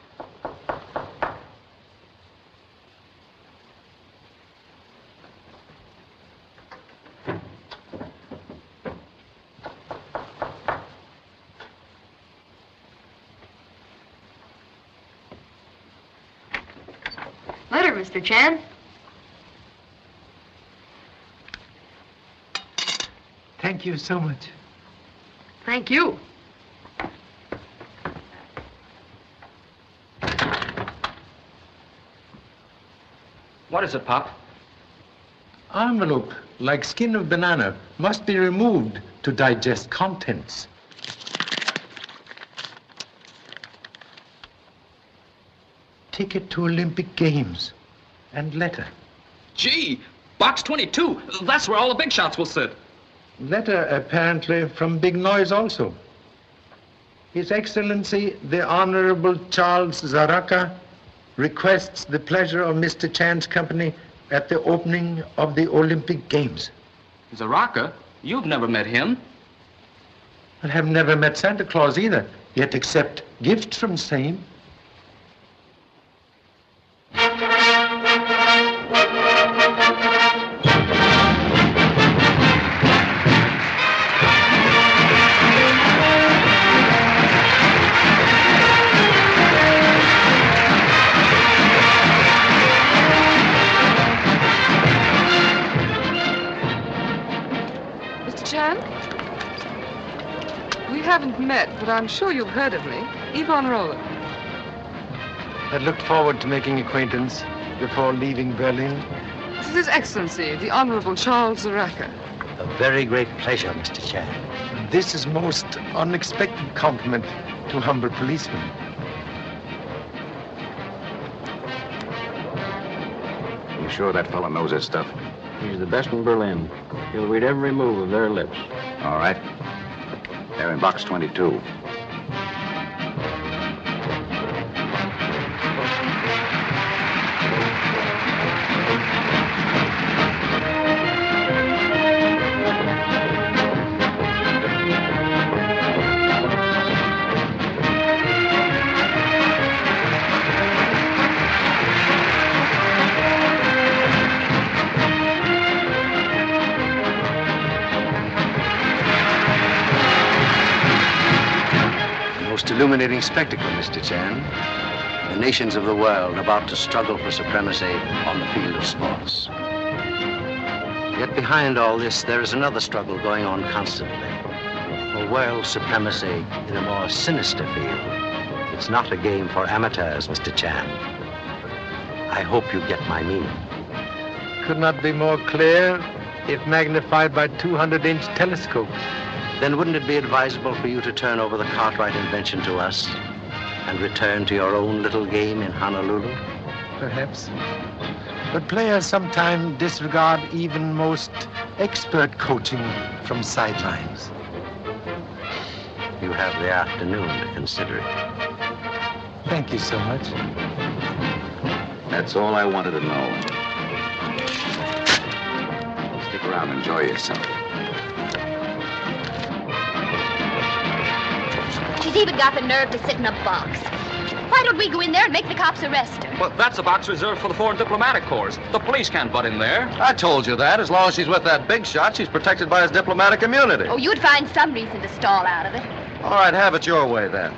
Q: Letter, Mr. Chan.
C: Thank you so much.
I: Thank you.
N: What is it, Pop?
C: Envelope, like skin of banana, must be removed to digest contents. Ticket to Olympic Games and letter.
N: Gee, box 22. That's where all the big shots will sit.
C: Letter apparently from Big Noise also. His Excellency, the Honorable Charles Zaraka, requests the pleasure of Mr. Chan's company at the opening of the Olympic Games.
N: Zaraka? You've never met him.
C: I have never met Santa Claus either, yet accept gifts from same.
I: haven't met, but I'm sure you've heard of me. Yvonne Roland.
C: I looked forward to making acquaintance before leaving Berlin.
I: This is His Excellency, the Honorable Charles Zaraka.
T: A very great pleasure, Mr. Chan.
C: This is most unexpected compliment to humble policemen.
H: You sure that fellow knows his stuff?
G: He's the best in Berlin. He'll read every move of their lips.
H: All right. They're in box 22.
T: Illuminating spectacle, Mr. Chan. The nations of the world about to struggle for supremacy on the field of sports. Yet behind all this, there is another struggle going on constantly. For world supremacy in a more sinister field. It's not a game for amateurs, Mr. Chan. I hope you get my meaning.
C: Could not be more clear if magnified by 200-inch telescopes.
T: Then wouldn't it be advisable for you to turn over the Cartwright invention to us and return to your own little game in Honolulu?
C: Perhaps. But players sometimes disregard even most expert coaching from sidelines.
T: You have the afternoon to consider it.
C: Thank you so much.
H: That's all I wanted to know. Stick around and enjoy yourself.
O: She's even got the nerve to sit in a box. Why don't we go in there and make the cops arrest her?
N: Well, that's a box reserved for the foreign diplomatic corps. The police can't butt in there.
S: I told you that. As long as she's with that big shot, she's protected by his diplomatic immunity.
O: Oh, you'd find some reason to stall out of it.
S: All right, have it your way, then.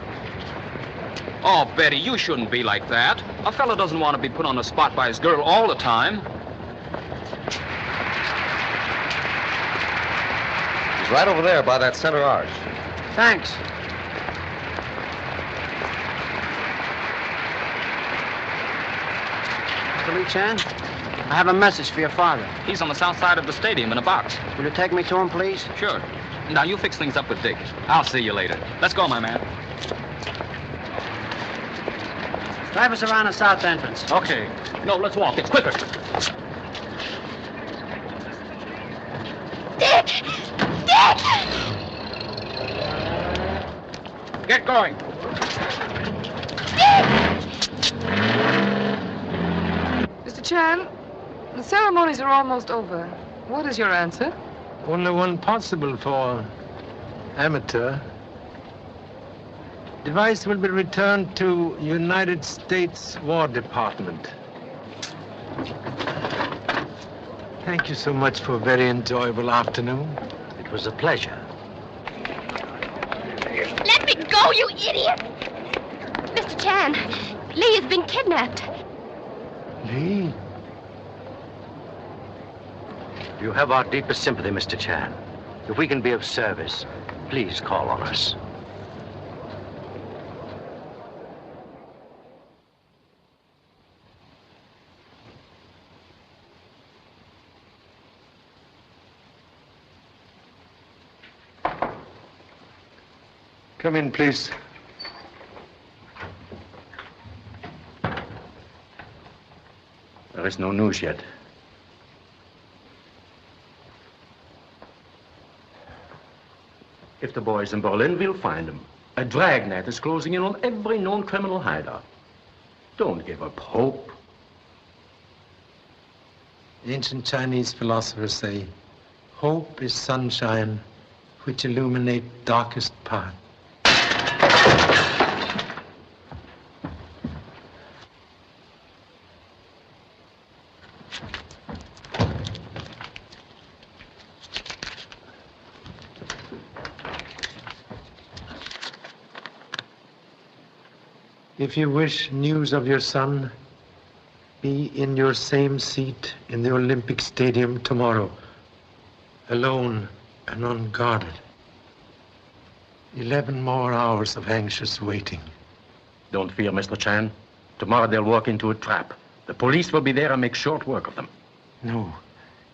N: Oh, Betty, you shouldn't be like that. A fellow doesn't want to be put on the spot by his girl all the time.
S: He's right over there by that center arch.
M: Thanks. Mr. Lee Chan, I have a message for your father.
N: He's on the south side of the stadium in a box.
M: Will you take me to him, please?
N: Sure. Now, you fix things up with Dick. I'll see you later. Let's go, my man.
M: Drive us around the south entrance.
N: Okay. No, let's walk. It's quicker.
O: Dick! Dick!
N: Get going.
I: Mr. Chan, the ceremonies are almost over. What is your answer?
C: Only one possible for amateur. Device will be returned to United States War Department. Thank you so much for a very enjoyable afternoon.
T: It was a pleasure.
O: Let me go, you idiot! Mr. Chan, Lee has been kidnapped.
C: Lee?
T: You have our deepest sympathy, Mr. Chan. If we can be of service, please call on us.
C: Come in, please.
T: There is no news yet.
D: If the boy's in Berlin, we'll find him. A dragnet is closing in on every known criminal hideout. Don't give up hope.
C: Ancient Chinese philosophers say, hope is sunshine which illuminate darkest path. If you wish news of your son, be in your same seat in the Olympic Stadium tomorrow, alone and unguarded. 11 more hours of anxious waiting.
D: Don't fear, Mr. Chan. Tomorrow they'll walk into a trap. The police will be there and make short work of them.
C: No.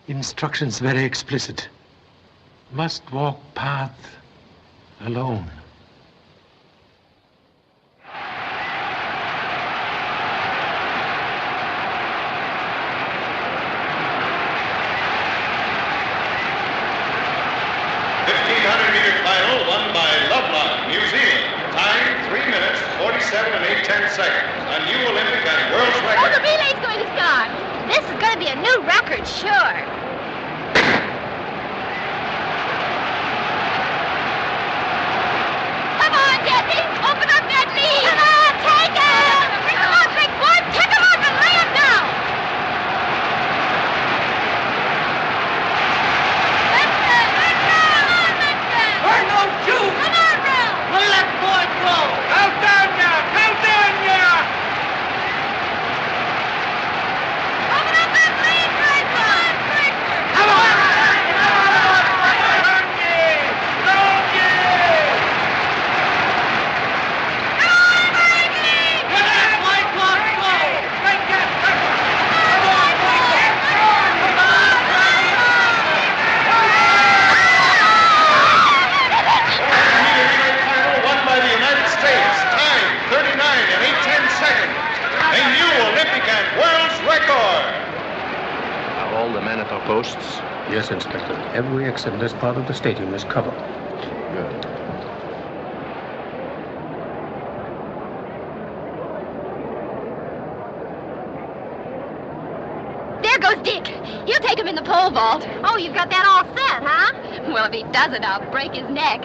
C: Instructions very explicit. Must walk path alone.
L: Final won by Lovelock, New Zealand. Time 3 minutes, 47 and 8/10 seconds. A new Olympic and world's record.
J: Oh, the relay's going to start. This is going to be a new record, sure. Come on, Jesse. Open up that lead. Come on, take it. Come on, big boy. Pick him up and lay him down.
D: Posts? Yes, Inspector. Every exit in this part of the stadium is covered. Good.
O: There goes Dick. He'll take him in the pole vault.
J: Oh, you've got that all set, huh?
O: Well, if he doesn't, I'll break his neck.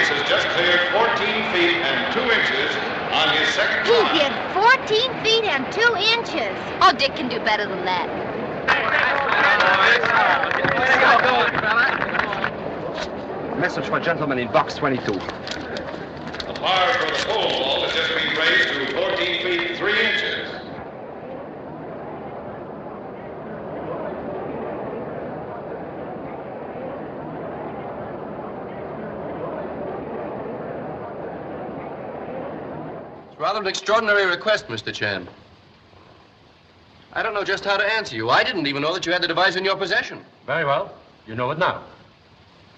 L: Has just cleared 14 feet and 2 inches on his second
J: He
L: climb.
J: did 14 feet and 2 inches.
O: Oh, Dick can do better than that.
D: Message for gentlemen in box 22.
L: The bar for the pole vault has just been raised to 14 feet 3 inches.
F: Rather an extraordinary request, Mr. Chan. I don't know just how to answer you. I didn't even know that you had the device in your possession.
D: Very well. You know it now.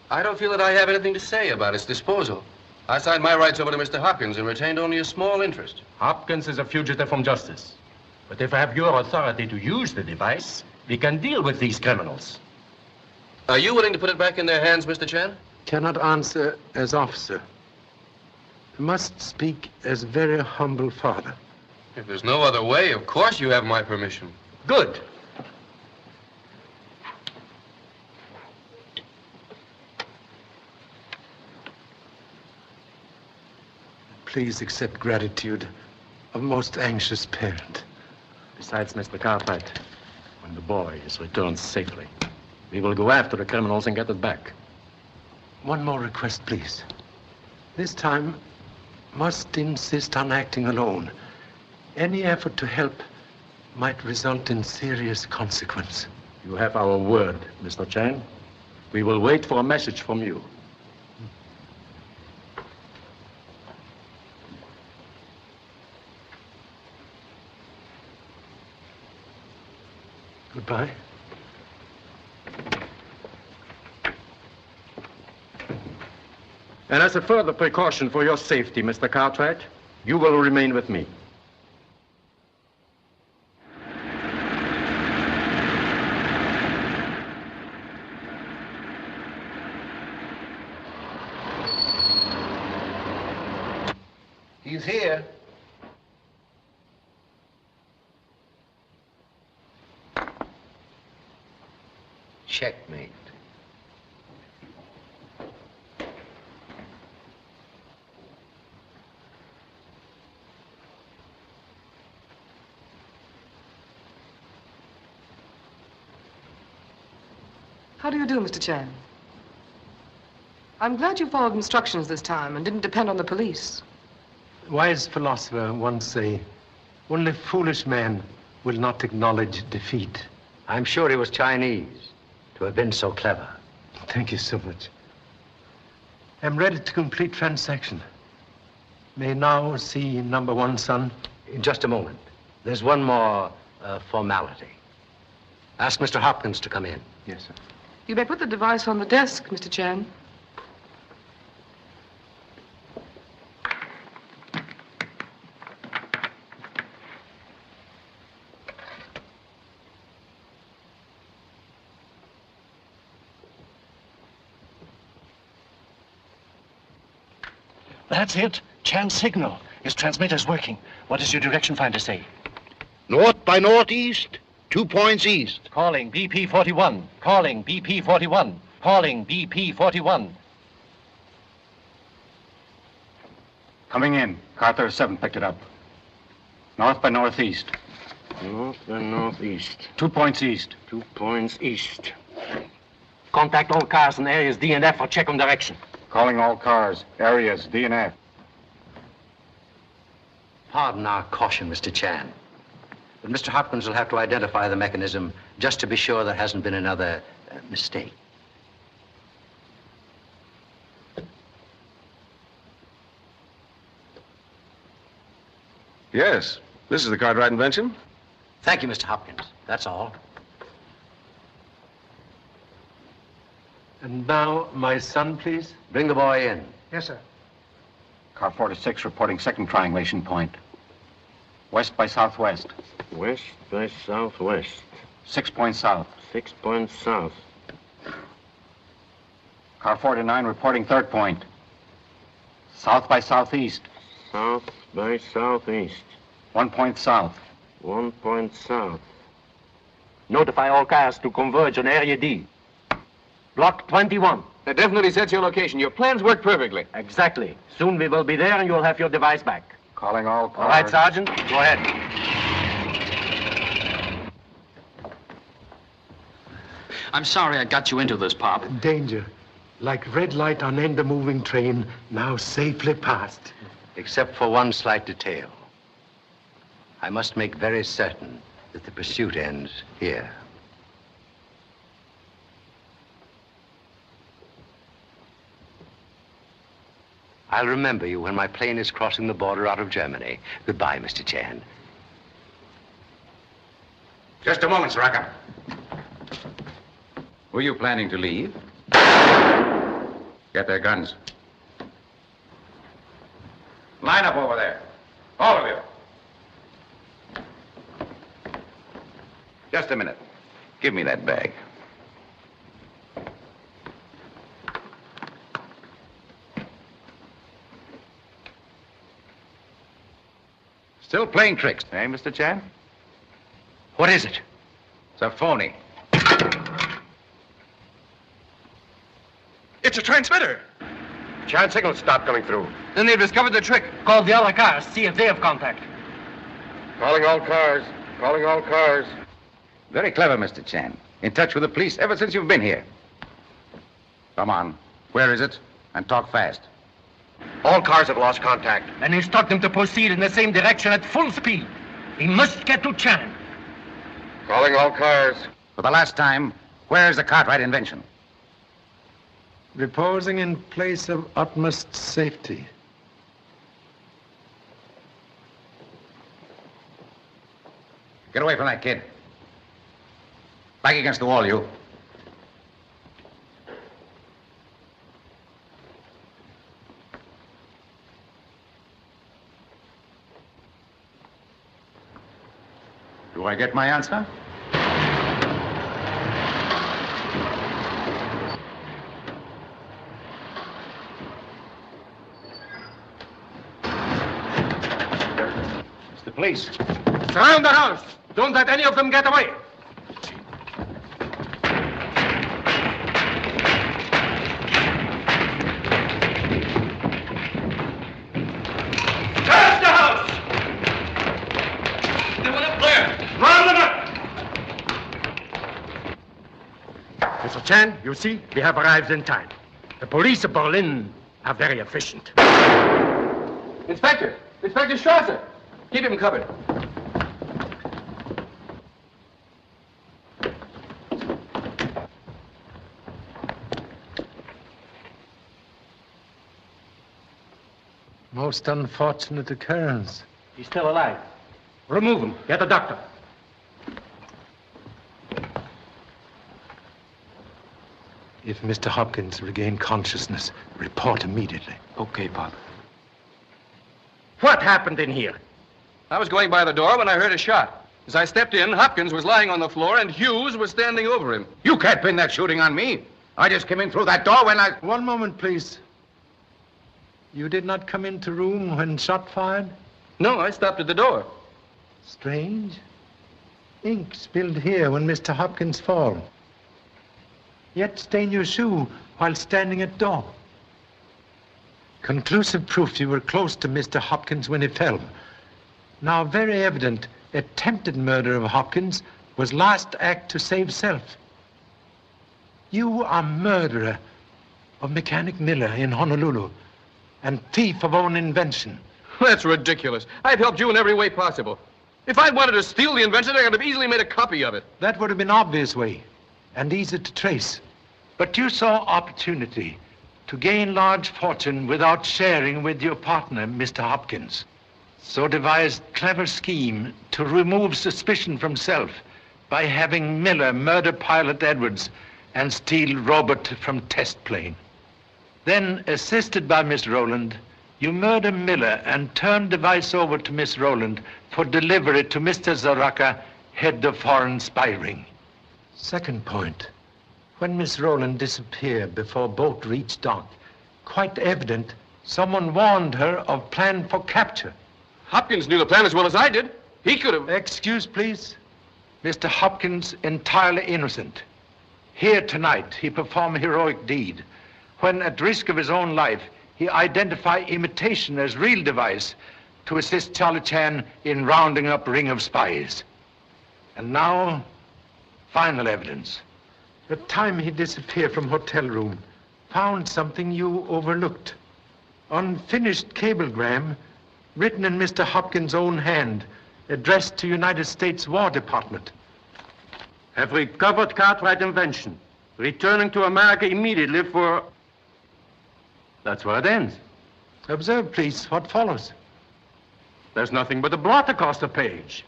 F: I don't feel that I have anything to say about its disposal. I signed my rights over to Mr. Hopkins and retained only a small interest.
D: Hopkins is a fugitive from justice. But if I have your authority to use the device, we can deal with these criminals.
F: Are you willing to put it back in their hands, Mr. Chan?
C: Cannot answer as officer. Must speak as very humble father.
F: If there's no other way, of course you have my permission.
D: Good.
C: Please accept gratitude of most anxious parent.
D: Besides, Mr. Cartwright, when the boy is returned safely, we will go after the criminals and get it back.
C: One more request, please. This time, must insist on acting alone. Any effort to help might result in serious consequence.
D: You have our word, Mr. Chan. We will wait for a message from you.
C: Goodbye.
D: And as a further precaution for your safety, Mr. Cartwright, you will remain with me.
K: He's here.
T: Checkmate.
I: How do you do, Mr. Chan? I'm glad you followed instructions this time and didn't depend on the police.
C: Wise philosopher once say, only foolish men will not acknowledge defeat.
T: I'm sure he was Chinese to have been so clever.
C: Thank you so much. I'm ready to complete transaction. May now see number one, son?
T: In just a moment. There's one more formality. Ask Mr. Hopkins to come in.
C: Yes, sir.
I: You may put the device on the desk, Mr. Chan.
E: That's it. Chan's signal. His transmitter's working. What does your direction finder say?
V: North by northeast, 2 points east.
E: Calling BP-41. Calling BP-41. Calling BP-41.
H: Coming in. Car 37 picked it up. North by northeast.
P: North by northeast.
H: 2 points east.
P: 2 points east. Contact all cars in areas D and F for check on direction.
H: Calling all cars. Areas D and F.
T: Pardon our caution, Mr. Chan. But Mr. Hopkins will have to identify the mechanism just to be sure there hasn't been another mistake.
F: Yes. This is the Cartwright invention.
T: Thank you, Mr. Hopkins. That's all.
C: And now, my son, please.
T: Bring the boy in.
M: Yes, sir.
H: Car 46 reporting second triangulation point. West by southwest.
P: West by southwest.
H: 6 points south.
P: 6 points south.
H: Car 49 reporting third point. South by southeast.
P: South by southeast.
H: 1 point south.
P: 1 point south. Notify all cars to converge on area D. Block 21.
F: That definitely sets your location. Your plans work perfectly.
P: Exactly. Soon we will be there and you'll have your device back.
H: Calling all cars.
P: All right, Sergeant. Go ahead.
N: I'm sorry I got you into this, Pop.
C: Danger. Like red light on end of moving train, now safely passed.
T: Except for one slight detail. I must make very certain that the pursuit ends here. I'll remember you when my plane is crossing the border out of Germany. Goodbye, Mr. Chan.
H: Just a moment, Sraka. Were you planning to leave? Get their guns. Line up over there. All of you. Just a minute. Give me that bag. Still playing tricks, eh, Mr. Chan?
T: What is it?
H: It's a phony.
F: It's a transmitter.
B: Chan signal stopped coming through.
F: Then they've discovered the trick.
P: Call the other cars. See if they have contact.
B: Calling all cars. Calling all cars.
H: Very clever, Mr. Chan. In touch with the police ever since you've been here. Come on. Where is it? And talk fast.
B: All cars have lost contact.
P: And instruct them to proceed in the same direction at full speed. He must get to Chan.
B: Calling all cars.
H: For the last time, where is the Cartwright invention?
C: Reposing in place of utmost safety.
H: Get away from that kid. Back against the wall, you. Do I get my answer?
F: It's the police. Surround the house. Don't let any of them get away. Search the house! They went up there. Round them up!
E: Mr. Chan, you see, we have arrived in time.
P: The police of Berlin are very efficient.
F: Inspector! Inspector Strasser! Keep him covered.
C: Most unfortunate occurrence.
P: He's still alive. Remove him. Get a doctor.
C: If Mr. Hopkins regained consciousness, report immediately.
N: Okay, Pop.
P: What happened in here?
F: I was going by the door when I heard a shot. As I stepped in, Hopkins was lying on the floor and Hughes was standing over him.
H: You can't pin that shooting on me. I just came in through that door when I...
C: One moment, please. You did not come into room when shot fired?
F: No, I stopped at the door.
C: Strange. Ink spilled here when Mr. Hopkins fall. Yet stain your shoe while standing at door. Conclusive proof you were close to Mr. Hopkins when he fell. Now very evident attempted murder of Hopkins was last act to save self. You are murderer of Mechanic Miller in Honolulu and thief of own invention.
F: That's ridiculous. I've helped you in every way possible. If I'd wanted to steal the invention, I could have easily made a copy of it.
C: That would have been obvious way and easy to trace. But you saw opportunity to gain large fortune without sharing with your partner, Mr. Hopkins. So devised clever scheme to remove suspicion from self by having Miller murder pilot Edwards and steal Robert from test plane. Then, assisted by Miss Rowland, you murder Miller and turn device over to Miss Rowland for delivery to Mr. Zaraka, head of foreign spy ring. Second point, when Miss Rowland disappeared before boat reached dock, quite evident someone warned her of plan for capture.
F: Hopkins knew the plan as well as I did. He could have...
C: Excuse, please. Mr. Hopkins entirely innocent. Here tonight, he performed a heroic deed when, at risk of his own life, he identified imitation as real device to assist Charlie Chan in rounding up ring of spies. And now, final evidence. The time he disappeared from hotel room, found something you overlooked. Unfinished cablegram written in Mr. Hopkins' own hand, addressed to United States War Department.
P: Have recovered Cartwright invention. Returning to America immediately for... That's where it ends.
C: Observe, please, what follows.
P: There's nothing but a blot across the page.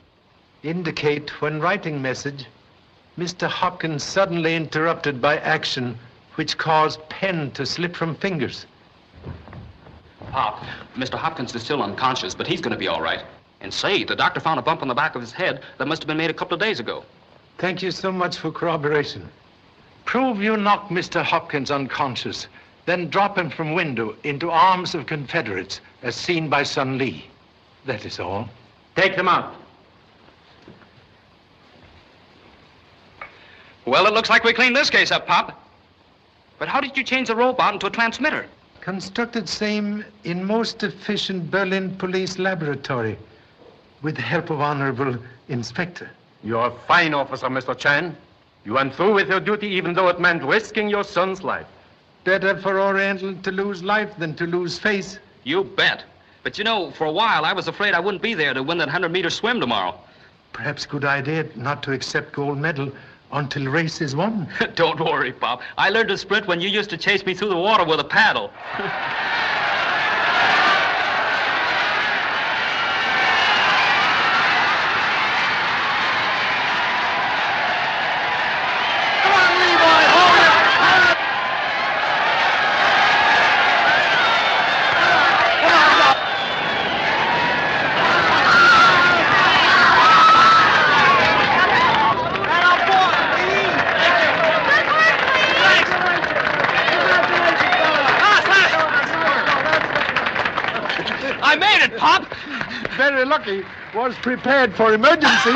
C: Indicate when writing message, Mr. Hopkins suddenly interrupted by action which caused pen to slip from fingers.
N: Pop, Mr. Hopkins is still unconscious, but he's going to be all right. And say, the doctor found a bump on the back of his head that must have been made a couple of days ago.
C: Thank you so much for corroboration. Prove you knocked Mr. Hopkins unconscious, then drop him from window into arms of Confederates, as seen by Sun Lee. That is all.
P: Take them out.
N: Well, it looks like we cleaned this case up, Pop. But how did you change the robot into a transmitter?
C: Constructed same in most efficient Berlin police laboratory, with the help of Honorable Inspector.
P: You're a fine officer, Mr. Chan. You went through with your duty even though it meant risking your son's life.
C: Better for Oriental to lose life than to lose face.
N: You bet. But you know, for a while, I was afraid I wouldn't be there to win that 100-meter swim tomorrow.
C: Perhaps good idea not to accept gold medal until race is won.
N: Don't worry, Pop. I learned to sprint when you used to chase me through the water with a paddle.
C: Very lucky. Was prepared for emergency.